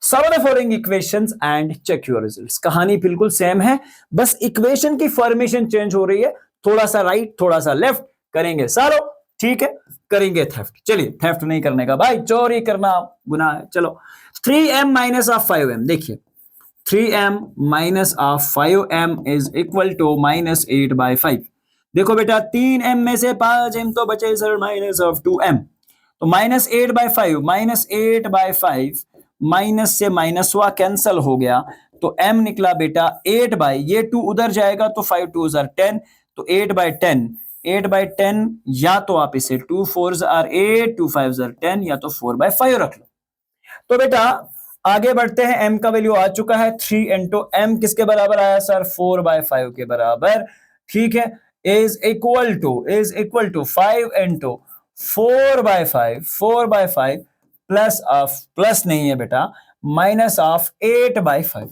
solve the following equations and check your results. कहानी बिल्कुल सेम है, बस इक्वेशन की फॉर्मेशन चेंज हो रही है, थोड़ा सा राइट थोड़ा सा लेफ्ट करेंगे सारो, ठीक है, करेंगे थेफ्ट। चलिए थेफ्ट नहीं करने का भाई, चोरी करना गुनाह है। चलो 3m माइनस ऑफ 5m, देखिए 3m minus of 5m is equal to -8/5। देखो बेटा 3m में से 5m तो बचे सर माइनस ऑफ 2m, तो -8/5, -8/5 माइनस से माइनस हुआ कैंसल हो गया, तो m निकला बेटा 8/, ये 2 उधर जाएगा तो 5 2 10, तो 8/10, 8/10, या तो आप इसे 2 4 are 8, 2 5 are 10, या तो 4/5 रख लो। तो बेटा आगे बढ़ते हैं, m का वैल्यू आ चुका है 3 into m किसके बराबर आया सर, 4/5 के बराबर, ठीक है, is equal to 5 into 4/5 plus of, plus नहीं है बेटा, माइनस ऑफ 8/5।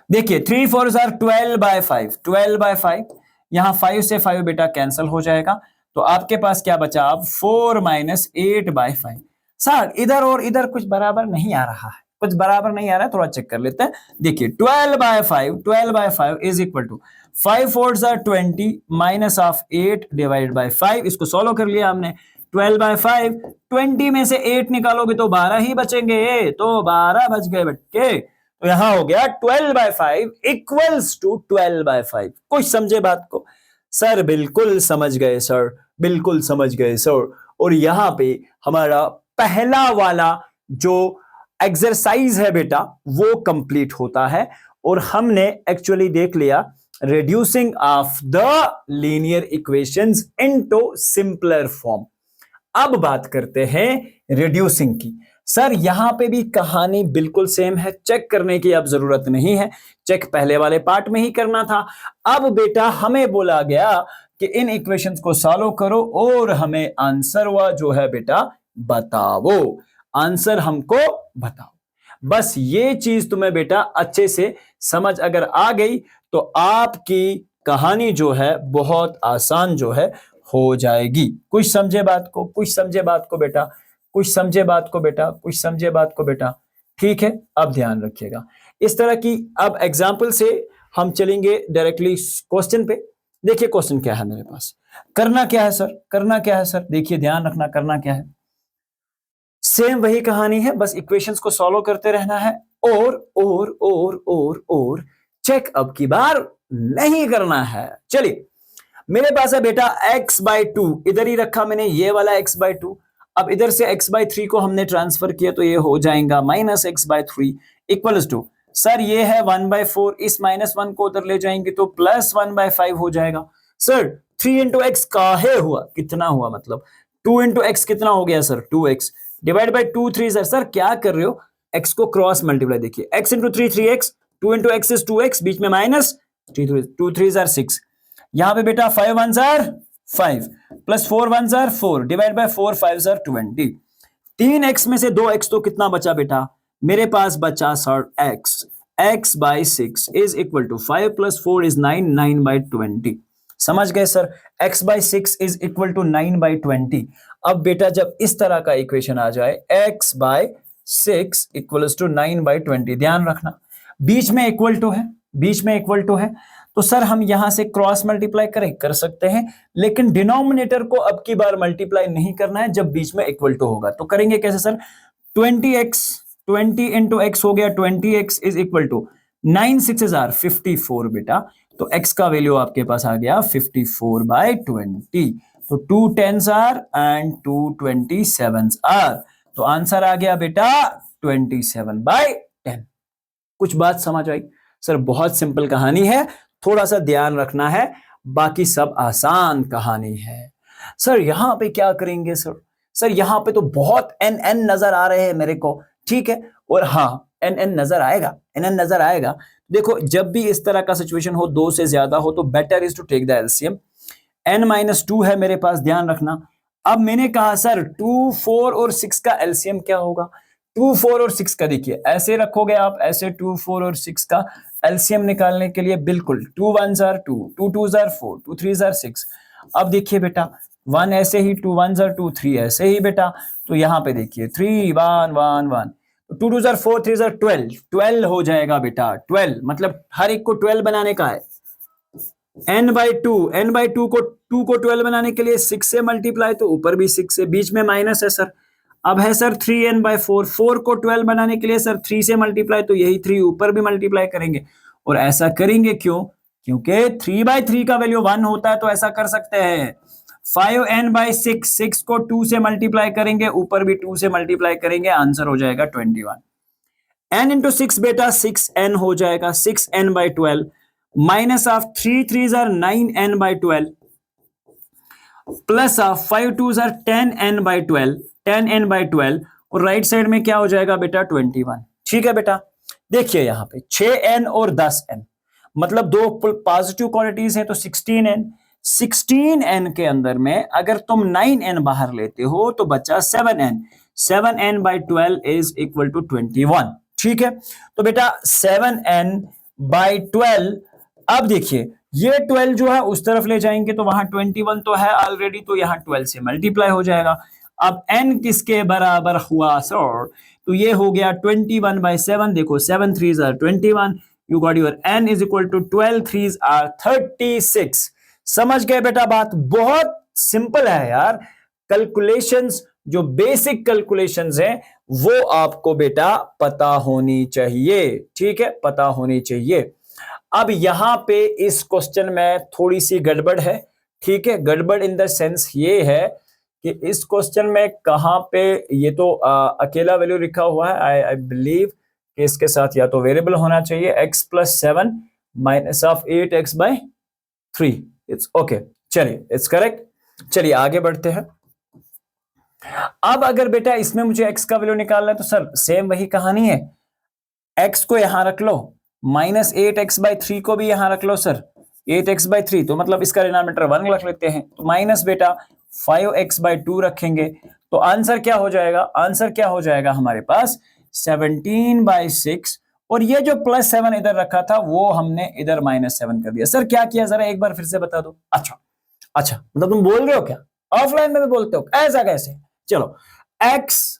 देखिए 3 4 are 12/5, यहां 5 से 5 बेटा कैंसल हो जाएगा, तो आपके पास क्या बचा अब 4 माइनस 8/5। सर इधर और इधर कुछ बराबर नहीं आ रहा है, कुछ बराबर नहीं आ रहा है, थोड़ा चेक कर लेते हैं। देखिए 12/5 is equal to 5 4 are 20 minus of 8 divided by 5, इसको सॉल्व कर लिया हमने, 12/5, 20 में से 8 निकालोगे तो 12 ही बचेंगे, तो 12 बच गए बच्चे। तो यहां हो गया 12/5 इक्वल्स टू 12/5। कुछ समझे बात को? सर बिल्कुल समझ गए सर, बिल्कुल समझ गए सर। और यहां पे हमारा पहला वाला जो एक्सरसाइज है बेटा वो कंप्लीट होता है, और हमने एक्चुअली देख लिया reducing of the linear equations into simpler form। अब बात करते हैं reducing की। सर यहां पे भी कहानी बिल्कुल सेम है, चेक करने की अब जरूरत नहीं है, चेक पहले वाले पार्ट में ही करना था। अब बेटा हमें बोला गया कि इन इक्वेशंस को सॉल्व करो और हमें आंसर हुआ जो है बेटा बताओ, आंसर हमको बताओ। बस ये चीज तुम्हें बेटा अच्छे से समझ अगर आ गई तो आपकी कहानी जो है बहुत आसान जो है हो जाएगी। कुछ समझे बात को? कुछ समझे बात को बेटा? कुछ समझे बात को बेटा? कुछ समझे बात को बेटा? ठीक है, अब ध्यान रखिएगा इस तरह की। अब एग्जाम्पल से हम चलेंगे डायरेक्टली क्वेश्चन पे। देखिए क्वेश्चन क्या है मेरे पास, करना क्या है सर, करना क्या है सर? देखिए ध्यान रखना, करना क्या है, सेम वही कहानी है, बस इक्वेशंस को सॉल्व करते रहना है और चेक अब की बार नहीं करना है। चलिए मेरे पास है बेटा x/2, इधर ही रखा मैंने ये वाला x/2। अब इधर से x/3 को हमने ट्रांसफर किया तो ये हो जाएगा -x/3 इक्वल्स टू, सर ये है 1/4, इस -1 को उधर ले जाएंगे तो +1/5 हो जाएगा। सर 3 इंटू एक्स काहे हुआ, कितना हुआ, मतलब 2 इंटू एक्स कितना हो गया sir, 2x divide by 2 3 sir क्या कर रहे हो, x को क्रॉस मल्टीप्लाई, देखिए x into 3 3x, 2 into x is 2x, बीच में माइनस, 2 3 6, यहां पे बेटा 5 1 5 प्लस 4 1 4 डिवाइड बाय 4 5 20। 3x में से 2x तो कितना बचा बेटा, मेरे पास बचा sir x/6 is equal to 5 plus 4 is 9, 9/20। समझ गए sir, x/6 is equal to 9/20। अब बेटा जब इस तरह का इक्वेशन आ जाए x/6 इक्वल्स टू 9/20, ध्यान रखना बीच में इक्वल टू है, बीच में इक्वल टू है, तो सर हम यहां से क्रॉस मल्टीप्लाई करें, कर सकते हैं, लेकिन डिनोमिनेटर को अब की बार मल्टीप्लाई नहीं करना है जब बीच में इक्वल टू होगा। तो करेंगे कैसे सर, 20 इंटू एक्स हो गया 20x इज इक्वल टू 9 6 54 बेटा, तो x का वैल्यू आपके पास आ गया 54/20, तो 2 10s एंड 2 27s, तो आंसर आ गया बेटा 27/10। कुछ बात समझ आई? सर बहुत सिंपल कहानी है, थोड़ा सा ध्यान रखना है, बाकी सब आसान कहानी है। सर यहां पे क्या करेंगे सर, सर यहां पे तो बहुत n नजर आ रहे हैं मेरे को, ठीक है, और हाँ n नजर आएगा, n नजर आएगा। देखो जब भी इस तरह का सिचुएशन हो, 2 से ज्यादा हो, तो better is to take the LCM. n-2 है मेरे पास, ध्यान रखना। अब मैंने कहा सर 2 4 और 6 का एलसीएम क्या होगा, 2 4 और 6 का देखिए ऐसे रखोगे आप, ऐसे 2 4 और 6 का एलसीएम निकालने के लिए बिल्कुल 2 1 2 2 2 4 2 3 6। अब देखिए बेटा 1 ऐसे ही, 2 1 2 3 ऐसे ही बेटा, तो यहाँ पे देखिए 3 1 1 1, 2 2 4 3 12, 12 हो जाएगा बेटा, 12 मतलब हर एक को 12 बनाने का है। n/2 को 2 को 12 बनाने के लिए 6 से मल्टीप्लाई, तो ऊपर भी 6 से, बीच में माइनस है सर। अब है सर 3n/4, 4 को 12 बनाने के लिए सर 3 से मल्टीप्लाई, तो यही 3 ऊपर भी मल्टीप्लाई करेंगे, और ऐसा करेंगे क्यों, क्योंकि 3/3 का वैल्यू 1 होता है, तो ऐसा कर सकते हैं 5n/6, 6 को 2 से मल्टीप्लाई करेंगे, ऊपर भी 2 से मल्टीप्लाई करेंगे, आंसर हो जाएगा 21। n इंटू 6 बेटा 6n हो जाएगा, 6n/12 minus of 3 3 9n/12 plus of 5 2 10n/12, 10n/12, और राइट साइड में क्या हो जाएगा बेटा 21। ठीक है बेटा, देखिए यहां पे 6n और 10n, मतलब दो पॉजिटिव क्वांटिटीज हैं, तो 16n, 16n के अंदर में अगर तुम 9n बाहर लेते हो तो बचा 7n, 7n/12 is equal to 21। ठीक है, तो बेटा 7n/12, अब देखिए ये 12 जो है उस तरफ ले जाएंगे तो वहां 21 तो है ऑलरेडी, तो यहां 12 से मल्टीप्लाई हो जाएगा। अब n किसके बराबर हुआ सर, तो ये हो गया 21/7, देखो 7 3s are 21, you got your n is equal to 12 3s are 36। समझ गए बेटा बात, बहुत सिंपल है यार, कैलकुलेशंस, जो बेसिक कैलकुलेशंस हैं वो आपको बेटा पता होनी चाहिए, ठीक है, पता होनी चाहिए। अब यहां पे इस क्वेश्चन में थोड़ी सी गड़बड़ है, ठीक है, गड़बड़ इन द सेंस ये है कि इस क्वेश्चन में कहां पे ये तो अकेला वैल्यू लिखा हुआ है, आई बिलीव कि इसके साथ या तो वेरिएबल होना चाहिए x+7 minus of 8x/3, it's okay, चलिए इट्स करेक्ट। चलिए आगे बढ़ते हैं। अब अगर बेटा इसमें मुझे x का वैल्यू निकालना है तो सर सेम वही कहानी है, x को यहां रख लो, -8x/3 को भी यहां रख लो सर, 8x/3, तो मतलब इसका डिनोमिनेटर 1 रख लेते हैं, तो माइनस बेटा 5x/2 रखेंगे, तो आंसर क्या हो जाएगा, आंसर क्या हो जाएगा हमारे पास 17/6, और ये जो +7 इधर रखा था वो हमने इधर -7 कर दिया। सर क्या किया, जरा एक बार फिर से बता दो। अच्छा अच्छा, मतलब तुम बोल रहे हो क्या, ऑफलाइन में भी बोलते हो, ऐसा कैसे? चलो x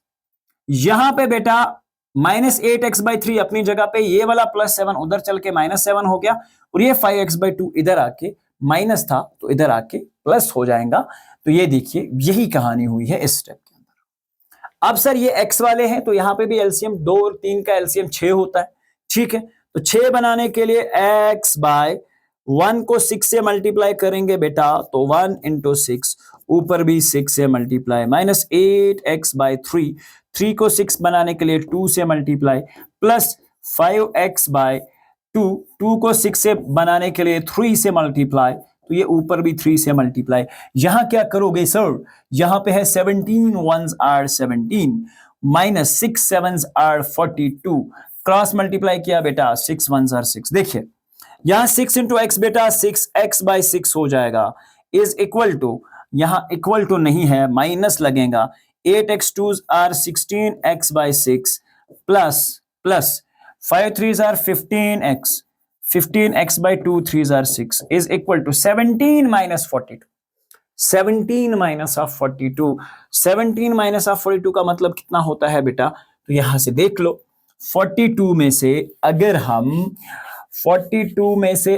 यहां पे बेटा -8x/3 अपनी जगह पे, ये वाला +7 उधर चल के -7 हो गया, और ये 5x/2 इधर आके माइनस था तो इधर आके प्लस हो जाएगा। तो ये देखिए यही कहानी हुई है इस स्टेप के अंदर। अब सर ये x वाले हैं तो यहां पे भी एलसीएम 2 और 3 का एलसीएम 6 होता है, ठीक है, तो 6 बनाने के लिए x/1 को 6 से मल्टीप्लाई करेंगे बेटा, तो 1 × 6, ऊपर भी 6 से मल्टीप्लाई, -8x/3, 3 को 6 बनाने के लिए 2 से मल्टीप्लाई, प्लस 5x/2, 2 को 6 से बनाने के लिए 3 से मल्टीप्लाई, तो ये ऊपर भी 3 से मल्टीप्लाई। यहां क्या करोगे सर, यहां पे है 17 1s are 17 minus 6 7s are 42, cross multiply किया बेटा, 6 1s are 6। देखिए यहां 6 × x बेटा 6x/6 हो जाएगा, इज इक्वल टू, यहां इक्वल टू नहीं है, माइनस लगेगा, 8x2s are 16x/6 plus 5 3s are 15x, 15x/2 3s are 6 is equal to 17 - 42, 17 - 42, 17 - 42 का मतलब कितना होता है बेटा, तो यहां से देख लो, 42 में से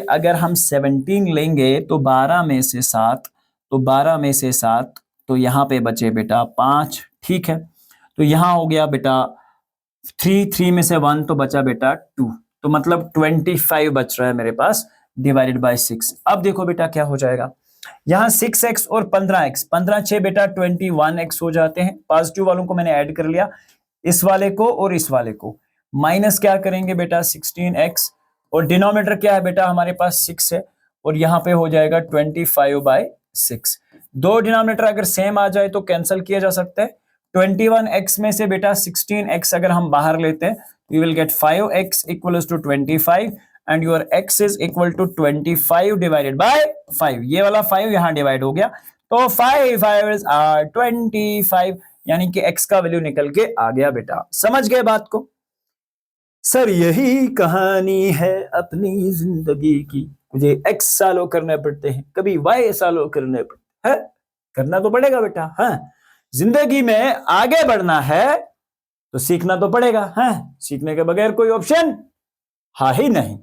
अगर हम 17 लेंगे तो 12 में से 7, तो 12 में से 7, तो यहां पे बचे बेटा 5, ठीक है, तो यहां हो गया बेटा 3 में से 1 तो बचा बेटा 2, तो मतलब 25 बच रहा है मेरे पास, डिवाइडेड बाय 6। अब देखो बेटा क्या हो जाएगा, यहां 6x और 15x, 15 6 बेटा 21x हो जाते हैं, पॉजिटिव वालों को मैंने ऐड कर लिया, इस वाले को और इस वाले को, माइनस क्या करेंगे बेटा 16x, और डिनोमिनेटर क्या है बेटा हमारे पास 6 है, और यहां पे हो जाएगा 25/6। दो डिनोमिनेटर अगर सेम आ जाए तो कैंसिल किया जा सकता है, 21x में से बेटा 16x अगर हम बाहर लेते हैं, we will get 5x equals to 25 and your x is equal to 25 divided by 5, ये वाला 5 यहां डिवाइड हो गया, तो 5 5s are 25, यानी कि x का वैल्यू निकल के आ गया बेटा। समझ गए बात को? सर यही कहानी है अपनी जिंदगी की, मुझे x सालों करने पड़ते हैं, कभी y सालों करने पड़ते हैं, करना तो पड़ेगा बेटा, हाँ, जिंदगी में आगे बढ़ना है तो सीखना तो पड़ेगा, हाँ, सीखने के बगैर कोई ऑप्शन है ही नहीं।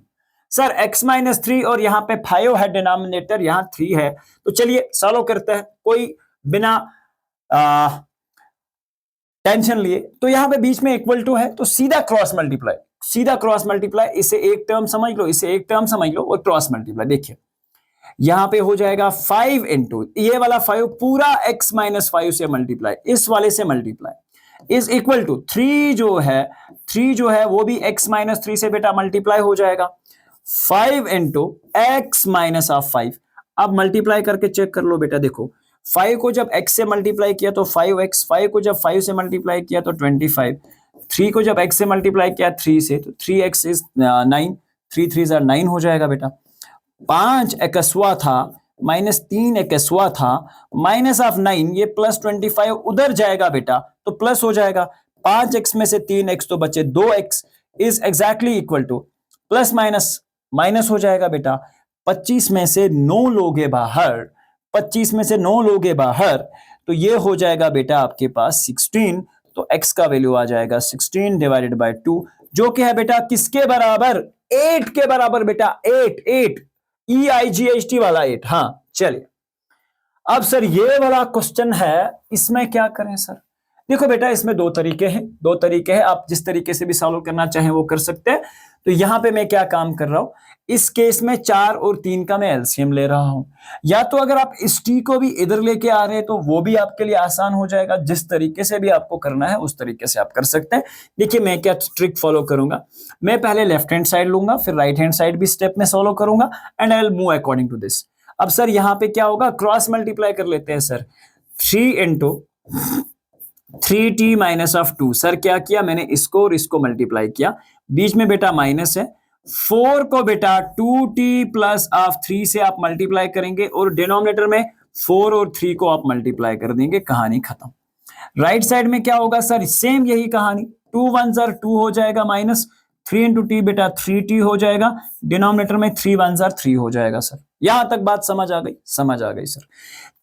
सर x-3 और यहाँ पे 5 है डिनोमिनेटर, यहाँ 3 है, तो चलिए सॉल्व करते हैं, कोई बिना टेंशन लिए। तो यहाँ पे बीच में इक्वल टू है तो सीधा क्रॉस मल्टीप्लाई, सीधा क्रॉस मल्टीप्लाई, इसे एक टर्म समझ लो, इसे एक टर्म समझ लो, और क्रॉस मल्टीप्लाई। देखिए यहां पे हो जाएगा 5 × ये वाला 5 पूरा x-5 से मल्टीप्लाई, इस वाले से मल्टीप्लाई, इज इक्वल टू 3 जो है, 3 जो है वो भी x-3 से बेटा मल्टीप्लाई हो जाएगा, 5 × x-5। अब मल्टीप्लाई करके चेक कर लो बेटा, देखो 5 को जब x से मल्टीप्लाई किया तो 5x, 5 को जब 5 से मल्टीप्लाई किया तो 25, 3 को जब x से मल्टीप्लाई किया 3 से तो 3x इज 9, 3 3s are 9 हो जाएगा बेटा। 5 एक्सवा था, -3 एक्सवा था, माइनस ऑफ 9, ये +25 उधर जाएगा बेटा तो प्लस हो जाएगा, 5x में से 3x तो बचे 2x, is exactly equal to, plus minus minus हो जाएगा बेटा, 25 में से 9 लोगे बाहर, 25 में से 9 लोगे बाहर, तो ये हो जाएगा बेटा आपके पास 16, तो x का वैल्यू आ जाएगा 16 डिवाइडेड बाय 2, जो कि है बेटा किसके बराबर, 8 के बराबर बेटा, 8 EIGHT वाला 8। हाँ चलिए अब सर ये वाला क्वेश्चन है, इसमें क्या करें सर? देखो बेटा, इसमें दो तरीके हैं, आप जिस तरीके से भी सॉल्व करना चाहें वो कर सकते हैं। तो यहां पे मैं क्या काम कर रहा हूं, इस केस में 4 और 3 का मैं एलसीएम ले रहा हूं। या तो अगर आप इस टी को भी इधर लेके आ रहे हैं तो वो भी आपके लिए आसान हो जाएगा। जिस तरीके से भी आपको करना है उस तरीके से आप कर सकते हैं। देखिए मैं क्या ट्रिक फॉलो करूंगा, मैं पहले लेफ्ट हैंड साइड लूंगा, फिर राइट हैंड साइड भी स्टेप में फॉलो करूंगा, and I will move according to this. अब सर यहाँ पे क्या होगा, क्रॉस मल्टीप्लाई कर लेते हैं sir. 3 into 3t minus of 2। Sir क्या किया मैंने, इसको और इसको मल्टीप्लाई किया, बीच में बेटा माइनस है। 4 को बेटा 2t प्लस ऑफ 3 से आप मल्टीप्लाई करेंगे और डिनोमिनेटर में 4 और 3 को आप मल्टीप्लाई कर देंगे, कहानी खत्म। राइट साइड में क्या होगा सर, सेम यही कहानी, 2 1 जार 2 हो जाएगा, माइनस 3 इंटू टी बेटा 3t हो जाएगा, डिनोमिनेटर में 3 1 जार 3 हो जाएगा। सर यहां तक बात समझ आ गई? समझ आ गई सर।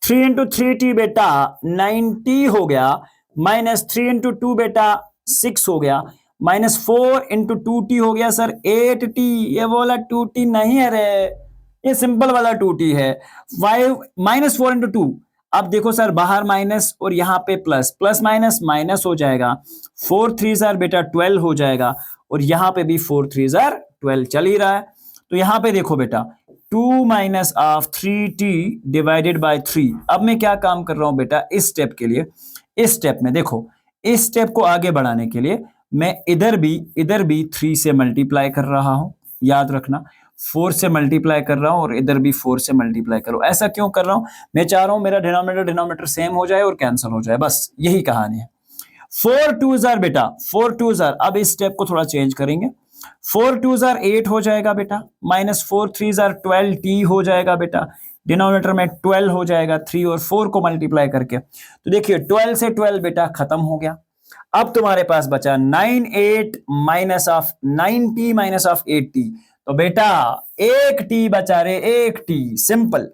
3 इंटू 3t बेटा 9t हो गया, माइनस 3 इंटू 2 बेटा 6 हो गया, माइनस 4 इंटू 2t हो गया सर 8t। ये बोला 2t नहीं है रे, ये सिंपल वाला 2t है। 5 माइनस 4 इंटू 2, अब देखो सर बाहर माइनस और यहाँ पे प्लस, प्लस माइनस माइनस हो जाएगा, 4 3 जार बेटा 12 हो जाएगा, और यहाँ पे भी 4 3 जार 12 चल ही रहा है। तो यहाँ पे देखो बेटा 2 minus of 3t divided by 3। अब मैं क्या काम कर रहा हूं बेटा, इस स्टेप के लिए, इस स्टेप में देखो, इस स्टेप को आगे बढ़ाने के लिए मैं इधर भी 3 से मल्टीप्लाई कर रहा हूं, याद रखना 4 से मल्टीप्लाई कर रहा हूं और इधर भी 4 से मल्टीप्लाई करो। ऐसा क्यों कर रहा हूं, मैं चाह रहा हूं मेरा डिनोमिनेटर सेम हो जाए और कैंसिल हो जाए, बस यही कहानी है। 4 2 जार बेटा 4 2 जार, अब इस स्टेप को थोड़ा चेंज करेंगे, 4 2 जार 8 हो जाएगा बेटा, माइनस 4 3 जार 12t हो जाएगा बेटा, डिनोमिनेटर में 12 हो जाएगा, 3 और 4 को मल्टीप्लाई करके। तो देखिए 12 से 12 बेटा खत्म हो गया। अब तुम्हारे पास बचा 9 8 minus of 9t minus of 8t। तो बेटा 1t बचा रे, 1t सिंपल।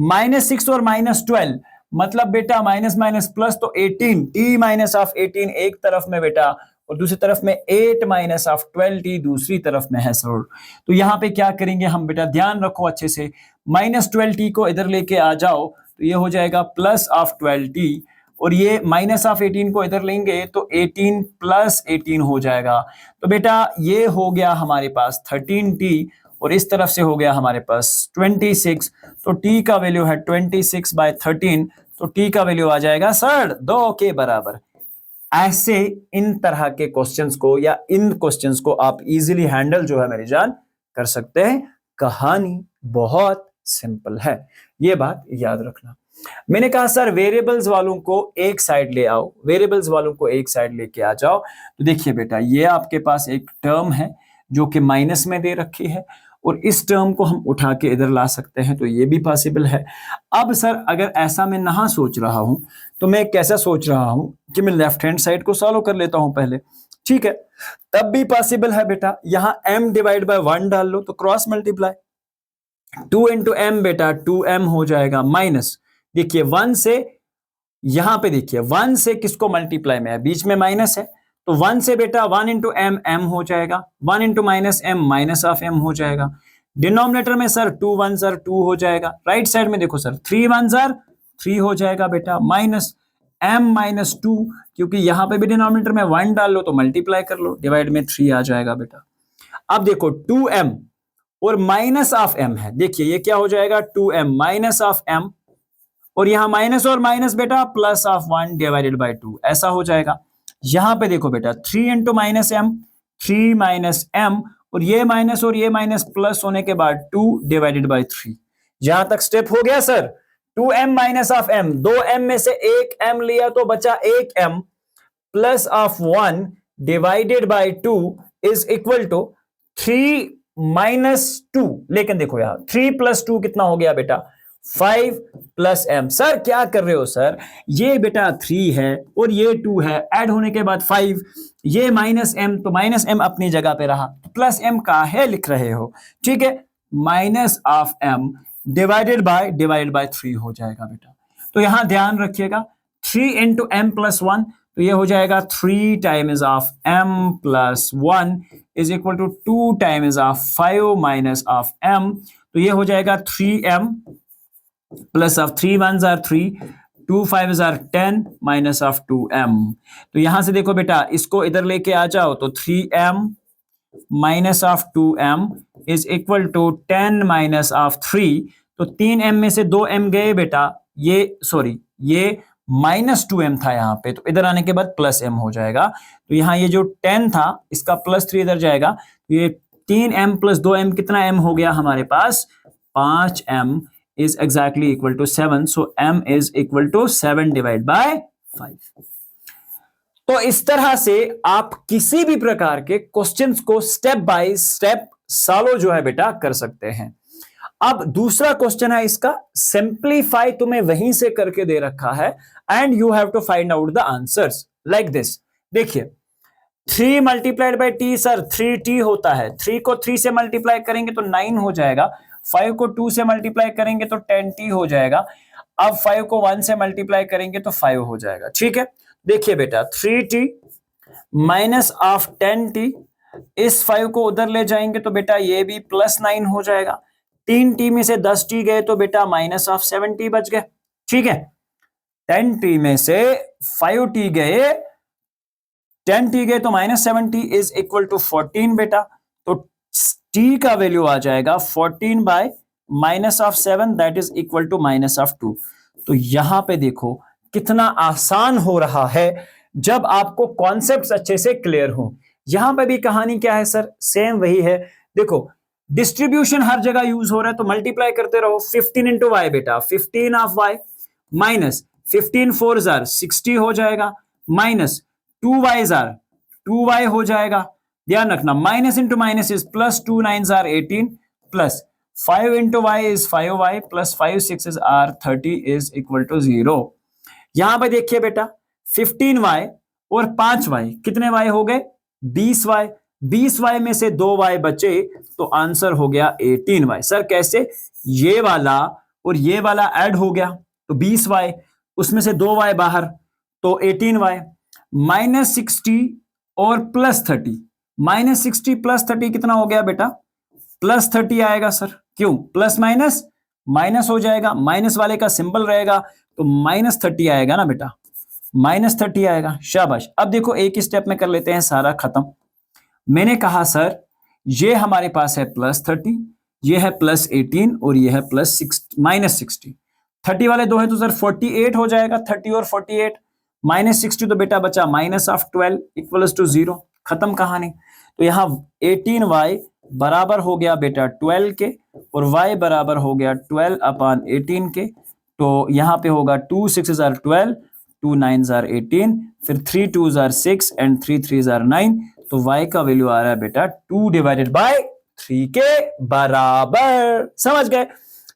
माइनस 6 और माइनस 12 मतलब बेटा माइनस माइनस प्लस, तो 18 t माइनस ऑफ 18 एक तरफ में बेटा, और दूसरी तरफ में 8 माइनस ऑफ 12t दूसरी तरफ में है सर। तो यहाँ पे क्या करेंगे हम बेटा, ध्यान रखो अच्छे से, माइनस 12t को इधर लेके आ जाओ तो ये हो जाएगा प्लस ऑफ 12t, और ये माइनस ऑफ 18 को इधर लेंगे तो 18 प्लस 18 हो जाएगा। तो बेटा ये हो गया हमारे पास 13t, और इस तरफ से हो गया हमारे पास 26। तो t का वैल्यू है 26 बाय 13, तो t का वैल्यू आ जाएगा सर 2 के बराबर। ऐसे इन तरह के क्वेश्चंस को या इन क्वेश्चंस को आप इजीली हैंडल जो है मेरी जान कर सकते हैं। कहानी बहुत सिंपल है, ये बात याद रखना। मैंने कहा सर वेरिएबल्स वालों को एक साइड ले आओ, वेरिएबल्स वालों को एक साइड लेके आ जाओ। तो देखिए बेटा ये आपके पास एक टर्म है जो कि माइनस में दे रखी है, और इस टर्म को हम उठा के इधर ला सकते हैं, तो ये भी पॉसिबल है। अब सर अगर ऐसा मैं ना सोच रहा हूं तो मैं कैसा सोच रहा हूं कि मैं लेफ्ट हैंड साइड को सॉल्व कर लेता हूं पहले, ठीक है, तब भी पॉसिबल है बेटा। यहां m डिवाइड बाय 1 डाल लो तो क्रॉस मल्टीप्लाई, 2 इंटू एम बेटा 2m हो जाएगा, माइनस देखिए 1 से, यहां पे देखिए 1 से किसको मल्टीप्लाई में है, बीच में माइनस है, तो 1 से बेटा 1 इंटू एम एम हो जाएगा, 1 into minus m minus of m हो जाएगा। डिनोमिनेटर में सर 2 1 जार 2 हो जाएगा, राइट साइड में देखो सर 3 1 जार 3 हो जाएगा बेटा, माइनस m माइनस 2, क्योंकि यहां पे भी डिनोमिनेटर में 1 डाल लो तो मल्टीप्लाई कर लो, डिवाइड में 3 आ जाएगा बेटा। अब देखो 2m और माइनस ऑफ m है, देखिए ये क्या हो जाएगा 2m माइनस ऑफ m, और यहां माइनस और माइनस बेटा प्लस ऑफ 1 डिवाइडेड बाय 2 ऐसा हो जाएगा। यहां पे देखो बेटा 3 into minus m, 3 minus m, और ये माइनस प्लस होने के बाद 2 डिवाइडेड बाय 3। यहां तक स्टेप हो गया sir. 2m minus of m, 2m में से एक m लिया तो बचा 1m plus of 1 divided by 2 is equal to 3 minus 2। लेकिन देखो यहां 3 प्लस 2 कितना हो गया बेटा 5 प्लस m। सर क्या कर रहे हो सर, ये बेटा 3 है और ये 2 है, ऐड होने के बाद 5, ये माइनस m, तो माइनस m अपनी जगह पे रहा, प्लस m काहे लिख रहे हो, ठीक है, minus of m divided by 3 हो जाएगा बेटा। तो यहां ध्यान रखिएगा 3 इंटू एम प्लस 1, तो ये हो जाएगा 3 times of m plus 1 is equal to 2 times of 5 minus of m, तो ये हो जाएगा 3m plus of 3 1s are 3, 2 5s are 10, minus of 2m। तो यहां से देखो बेटा, इसको इधर लेके आ जाओ तो 3m minus of 2m is equal to 10 minus of 3। तो 3m में से 2m गए बेटा, ये सॉरी ये -2m था यहाँ पे, तो इधर आने के बाद प्लस m हो जाएगा। तो यहाँ ये जो 10 था इसका +3 इधर जाएगा, तो ये 3m प्लस 2m कितना m हो गया हमारे पास, 5m is exactly equal to 7। So m is equal to 7 divide by 5। तो इस तरह से आप किसी भी प्रकार के क्वेश्चंस को स्टेप बाय स्टेप सॉल्व जो है बेटा कर सकते हैं। अब दूसरा क्वेश्चन है इसका, सिंप्लीफाई तुम्हें वहीं से करके दे रखा है and you have to find out the answers like this. देखिए 3 multiplied bye T, sir 3t होता है, 3 को 3 से मल्टीप्लाई करेंगे तो 9 हो जाएगा, 5 को 2 से मल्टीप्लाई करेंगे तो 10t हो जाएगा, अब 5 को 1 से मल्टीप्लाई करेंगे तो 5 हो जाएगा। ठीक है, देखिए बेटा 3t माइनस ऑफ 10t, इस 5 को उधर ले जाएंगे तो बेटा ये भी +9 हो जाएगा, 3t में से 10t गए तो बेटा माइनस ऑफ 7t बच गए। ठीक है, 10t में से 5t गए, 10t गए तो -7t इज इक्वल टू 14 बेटा। तो t का वैल्यू आ जाएगा 14 by minus of 7 that is equal to minus of 2। तो यहां पे देखो कितना आसान हो रहा है जब आपको कॉन्सेप्ट्स अच्छे से क्लियर हो। यहां पे भी कहानी क्या है सर, सेम वही है। देखो डिस्ट्रीब्यूशन हर जगह यूज हो रहा है तो मल्टीप्लाई करते रहो, 15 इंटू वाई बेटा 15 ऑफ वाई माइनस 15 4 जार 60 हो जाएगा, माइनस 2y जार 2y हो जाएगा। ध्यान रखना minus into minus is plus, 2 9 जार 18 plus 5 into y is 5y plus 5 6 is r 30 is equal to 0। यहां पर देखिए बेटा 15y और 5y कितने y हो गए, 20y, 20y में से 2y बचे तो आंसर हो गया 18y। सर कैसे, ये वाला और ये वाला ऐड हो गया तो 20y, उसमें से 2y बाहर तो 18y, -60 और +30, -60 +30 कितना हो गया बेटा, +30 आएगा सर। क्यों, प्लस माइनस माइनस हो जाएगा, माइनस वाले का सिंबल रहेगा तो -30 आएगा ना बेटा, -30 आएगा। शाबाश। अब देखो एक ही स्टेप में कर लेते हैं सारा खत्म। मैंने कहा सर ये हमारे पास है +30, ये है +18 और ये है -60। 30 वाले दो है तो सर 48 हो जाएगा, 30 और 48, -60 तो बेटा बचा माइनस ऑफ 12 इक्वल्स टू 0। खत्म कहानी। तो यहाँ 18y बराबर हो गया बेटा 12 के और y बराबर हो गया 12 अपॉन 18 के। तो यहाँ पे होगा 2 6 जार 12, 2 9 जार 18, फिर 3 2 जार 6 एंड 3 3 जार 9। तो y का वैल्यू आ रहा है बेटा 2 डिवाइडेड बाय 3 के बराबर। समझ गए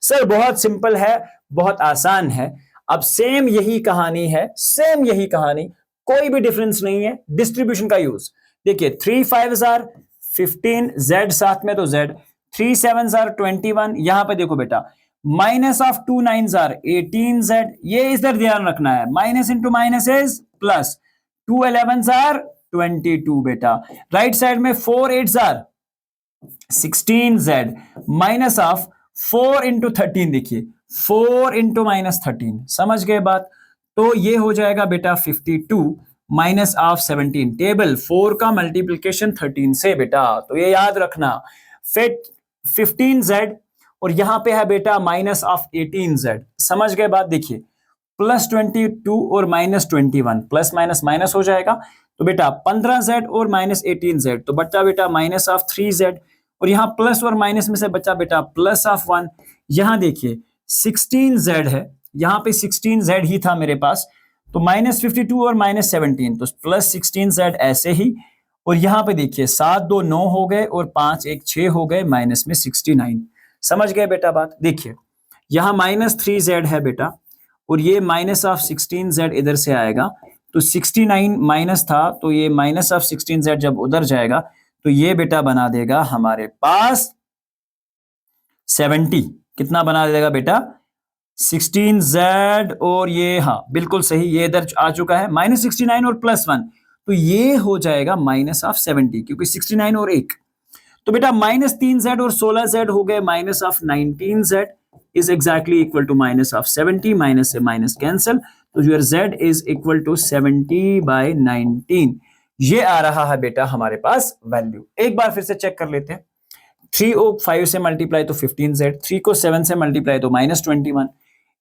सर, बहुत सिंपल है, बहुत आसान है। अब सेम यही कहानी है, सेम यही कहानी, कोई भी डिफरेंस नहीं है। डिस्ट्रीब्यूशन का यूज देखिए, 3 5 जार 15, z साथ में तो z, 3 7 जार 21, यहां पे देखो बेटा माइनस ऑफ 2 9 जार 18z, ये इधर ध्यान रखना है, minus into minus is plus, 2 11 jar 22 बेटा। राइट साइड में 4 8 jar 16z minus of 4 into 13, देखिए 4 इंटू -13, समझ गए बात। तो ये हो जाएगा बेटा 52 माइनस ऑफ 17, टेबल 4 का मल्टीप्लीकेशन 13 से बेटा, तो ये याद रखना। फिर 15z और यहां पे है बेटा माइनस ऑफ 18z, समझ गए बात। देखिए +22 और -21, प्लस माइनस माइनस हो जाएगा तो बेटा 15z और -18z, तो बचा बेटा माइनस ऑफ 3z, और यहाँ प्लस और माइनस में से बचा बेटा प्लस ऑफ 1। यहां देखिए 16z है, यहां पे 16z ही था मेरे पास, तो -52 और -17, तो +16z ऐसे ही। और यहां पे देखिए 7 2 9 हो गए और 5 1 6 हो गए, माइनस में 69। समझ गए बेटा बात। देखिए यहां -3z है बेटा और ये माइनस ऑफ 16z इधर से आएगा, तो 69 माइनस था, तो ये माइनस ऑफ 16z जब उधर जाएगा तो ये बेटा बना देगा हमारे पास 70। कितना बना देगा बेटा, 16z, और ये हाँ बिल्कुल सही, ये इधर आ चुका है, -69 और +1, तो ये हो जाएगा माइनस ऑफ 70, क्योंकि 69 और 1, तो बेटा -3z और 16z हो गए minus of 19z is exactly equal to minus of 70, minus से माइनस कैंसिल, तो your z is equal to 70/19। ये आ रहा है बेटा हमारे पास वैल्यू। एक बार फिर से चेक कर लेते हैं। 3 को 5 से मल्टीप्लाई तो 15z, 3 को 7 से मल्टीप्लाई तो -21,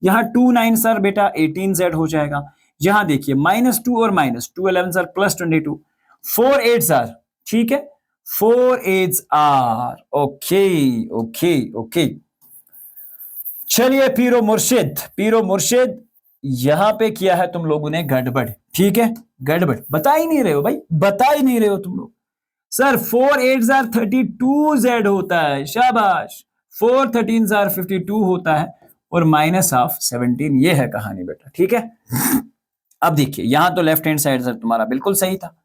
यहाँ 2 9 सर बेटा 18z हो जाएगा। यहाँ देखिए -2 और -2 11 सर +22, 4 8 सर, ठीक है, 4 8 आर, ओके ओके ओके। चलिए पीरो मुर्शिद यहां पे किया है तुम लोगों ने गड़बड़, ठीक है, गड़बड़ बता ही नहीं रहे हो भाई, बता ही नहीं रहे हो तुम लोग। सर 4 8 आर 32z होता है, शाबाश। 4 13 आर 52 होता है और माइनस ऑफ 17, ये है कहानी बेटा, ठीक है। अब देखिए यहां तो लेफ्ट हैंड साइड सर तुम्हारा बिल्कुल सही था,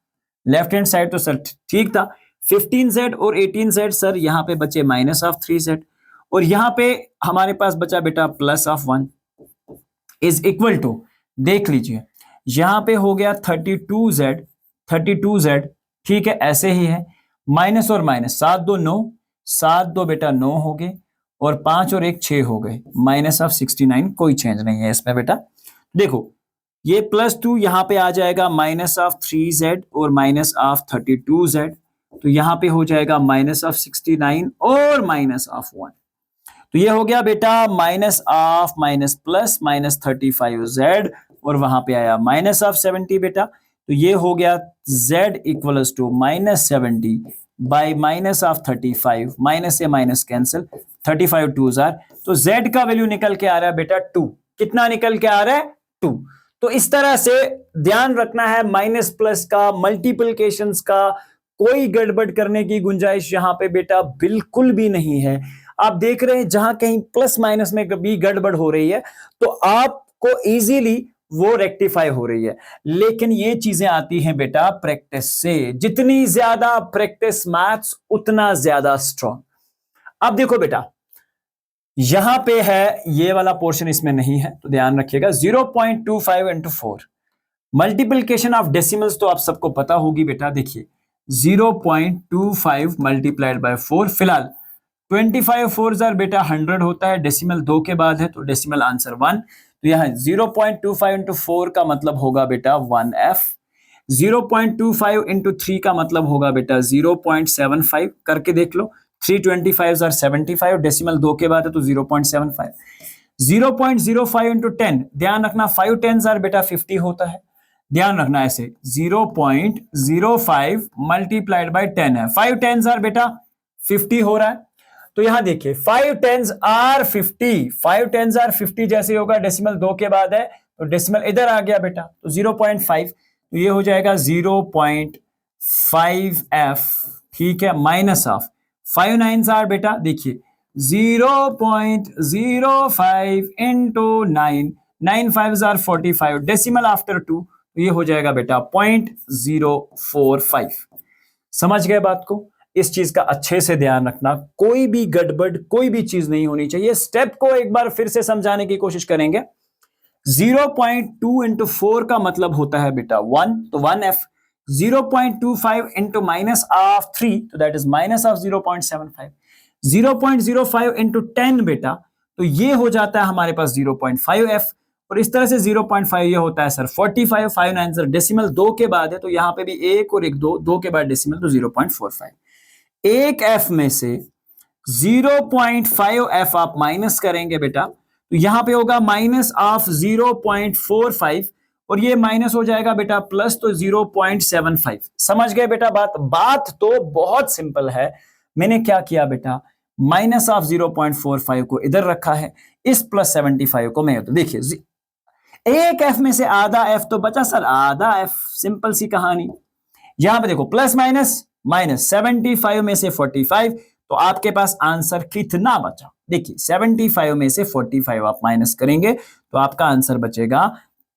लेफ्ट हैंड साइड तो सर ठीक था। 15z और 18z सर यहाँ पे बचे माइनस ऑफ 3z और यहाँ पे हमारे पास बचा बेटा plus of 1 is equal to, देख लीजिए यहाँ पे हो गया 32z, ठीक है, ऐसे ही है, माइनस और माइनस 7 2 9, 7 2 बेटा 9 हो गए और 5 और 1 6 हो गए, माइनस ऑफ 69, कोई चेंज नहीं है इसमें बेटा। देखो ये +2 यहाँ पे आ जाएगा माइनस ऑफ 3z और माइनस ऑफ 32z, तो यहाँ पे हो जाएगा माइनस ऑफ 69 और माइनस ऑफ 1, तो ये हो गया बेटा minus of minus plus minus 35z और वहां पे आया माइनस ऑफ 70 बेटा, तो ये हो गया z equals to -70 by minus of 35, minus से माइनस कैंसिल, 35 2 जार, तो z का वैल्यू निकल के आ रहा है बेटा 2। कितना निकल के आ रहा है? 2। तो इस तरह से ध्यान रखना है, माइनस प्लस का, मल्टीप्लिकेशंस का कोई गड़बड़ करने की गुंजाइश यहां पे बेटा बिल्कुल भी नहीं है। आप देख रहे हैं जहां कहीं प्लस माइनस में भी गड़बड़ हो रही है तो आपको इजीली वो रेक्टिफाई हो रही है, लेकिन ये चीजें आती हैं बेटा प्रैक्टिस से। जितनी ज्यादा प्रैक्टिस मैथ्स उतना ज्यादा स्ट्रॉन्ग। अब देखो बेटा यहां पे है, ये वाला पोर्शन इसमें नहीं है तो ध्यान रखिएगा। 0.25 into 4 मल्टीप्लिकेशन ऑफ डेसिमल्स तो आप सबको पता होगी बेटा। देखिए 0.25 मल्टीप्लाइड बाय 4, फिलहाल 25 4 जार बेटा 100 होता है, डेसिमल 2 के बाद है तो डेसिमल आंसर 1, तो यहाँ 0.25 into 4 का मतलब होगा बेटा 1f, 0.25 into 3 का मतलब होगा बेटा 0.75, करके देख लो, 325 are 75, डेसिमल 2 के बाद है तो 0.75, 0.05 into 10, ध्यान रखना 5 10s are बेटा 50 होता है, ध्यान रखना ऐसे 0.05 मल्टीप्लाइड बाय 10 है, 5 10s are बेटा 50 हो रहा है, तो यहां देखिए 5 10s are 50, 5 10s are 50 जैसे होगा, डेसिमल 2 के बाद है तो डेसिमल इधर आ गया बेटा, तो 0.5, तो ये हो जाएगा 0.5f, ठीक है, माइनस ऑफ 5 9s are बेटा देखिए 0.05 into 9, 9 5s are 45, decimal after 2, तो ये हो जाएगा बेटा 0.045। समझ गए बात को? इस चीज का अच्छे से ध्यान रखना, कोई भी गड़बड़ कोई भी चीज नहीं होनी चाहिए। स्टेप को एक बार फिर से समझाने की कोशिश करेंगे। 0.2 into 4 का मतलब होता है बेटा 1, तो 1f, 0.25 into माइनस ऑफ 3, तो that is minus of 0.75, 0.05 into 10 बेटा, तो ये हो जाता है हमारे पास 0.5f, और इस तरह से 0.5 ये होता है सर 45, 5 9 सर डेसिमल 2 के बाद है तो यहाँ पे भी 1 और 1 2, 2 के बाद डेसिमल, तो 0.45। एक f में से 0.5f आप माइनस करेंगे बेटा, तो यहां पे होगा माइनस ऑफ 0.45 और ये माइनस हो जाएगा बेटा प्लस, तो 0.75। समझ गए बेटा बात तो बहुत सिंपल है। मैंने क्या किया बेटा, माइनस ऑफ 0.45 को इधर रखा है, इस प्लस 75 को मैं, तो देखिए एक f में से आधा f तो बचा सर, आधा f, सिंपल सी कहानी। यहां पे देखो प्लस माइनस माइनस, 75 में से 45, तो आपके पास आंसर कितना बचा? देखिए 75 में से 45 आप माइनस करेंगे तो आपका आंसर बचेगा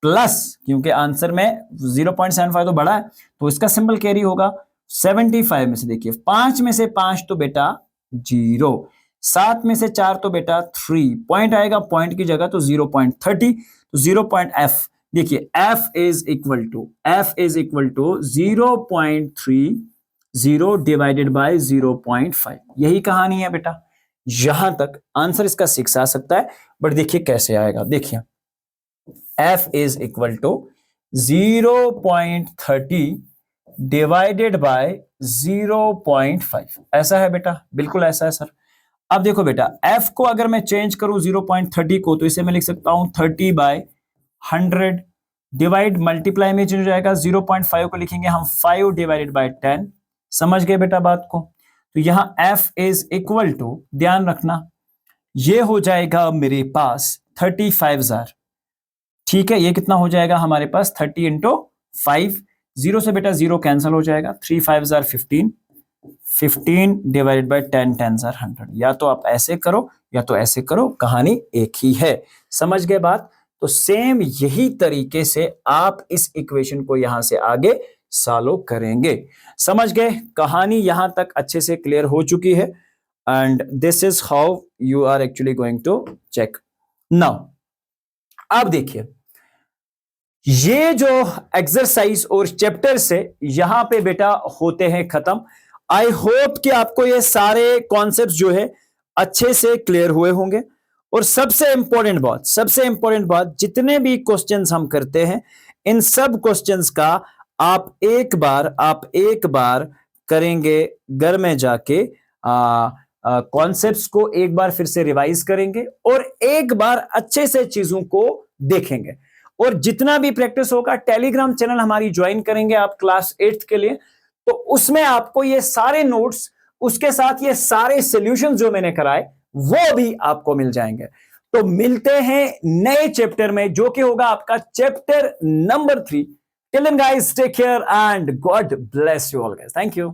प्लस, क्योंकि आंसर में 0.75 तो बड़ा है तो इसका सिंबल कैरी होगा। 75 में से देखिए 5 में से 5 तो बेटा 0, 7 में से 4 तो बेटा 3, पॉइंट आएगा पॉइंट की जगह तो 0.30, तो 0.f, देखिए f is equal to 0.3 0 divided by 0.5, यही कहानी है बेटा। यहां तक आंसर इसका 6 आ सकता है, बट देखिए कैसे आएगा। देखिए f is equal to 0.30 divided by 0.5, ऐसा है बेटा, बिल्कुल ऐसा है सर। अब देखो बेटा, f को अगर मैं चेंज करूं 0.30 को, तो इसे मैं लिख सकता हूं 30/100 डिवाइड मल्टीप्लाई में हो जाएगा, 0.5 को लिखेंगे हम 5 डिवाइडेड बाय 10। समझ गए बेटा बात को? तो यहां f इज इक्वल टू, ध्यान रखना, ये हो जाएगा मेरे पास 35,000। ठीक है, ये कितना हो जाएगा हमारे पास 30 इंटू 5, 0 से बेटा 0 कैंसिल हो जाएगा, 3 5 जार 15, 15 डिवाइडेड बाय 10, 10 जार 100। या तो आप ऐसे करो या तो ऐसे करो, कहानी एक ही है। समझ गए बात? तो सेम यही तरीके से आप इस इक्वेशन को यहां से आगे सॉल्व करेंगे। समझ गए? कहानी यहां तक अच्छे से क्लियर हो चुकी है, and this is how you are actually going to check now. अब देखिए, ये जो एक्सरसाइज और चैप्टर से यहां पे बेटा होते हैं खत्म। आई होप कि आपको ये सारे कॉन्सेप्ट जो है अच्छे से क्लियर हुए होंगे। और सबसे इंपॉर्टेंट बात, जितने भी क्वेश्चंस हम करते हैं, इन सब क्वेश्चंस का आप एक बार करेंगे घर में जाके, कॉन्सेप्ट्स को एक बार फिर से रिवाइज करेंगे और एक बार अच्छे से चीजों को देखेंगे। और जितना भी प्रैक्टिस होगा, टेलीग्राम चैनल हमारी ज्वाइन करेंगे आप क्लास 8th के लिए, तो उसमें आपको ये सारे नोट्स, उसके साथ ये सारे सॉल्यूशंस जो मैंने कराए, वो भी आपको मिल जाएंगे। तो मिलते हैं नए चैप्टर में, जो कि होगा आपका chapter number 3। Till then guys, take care and God bless you all guys. Thank you.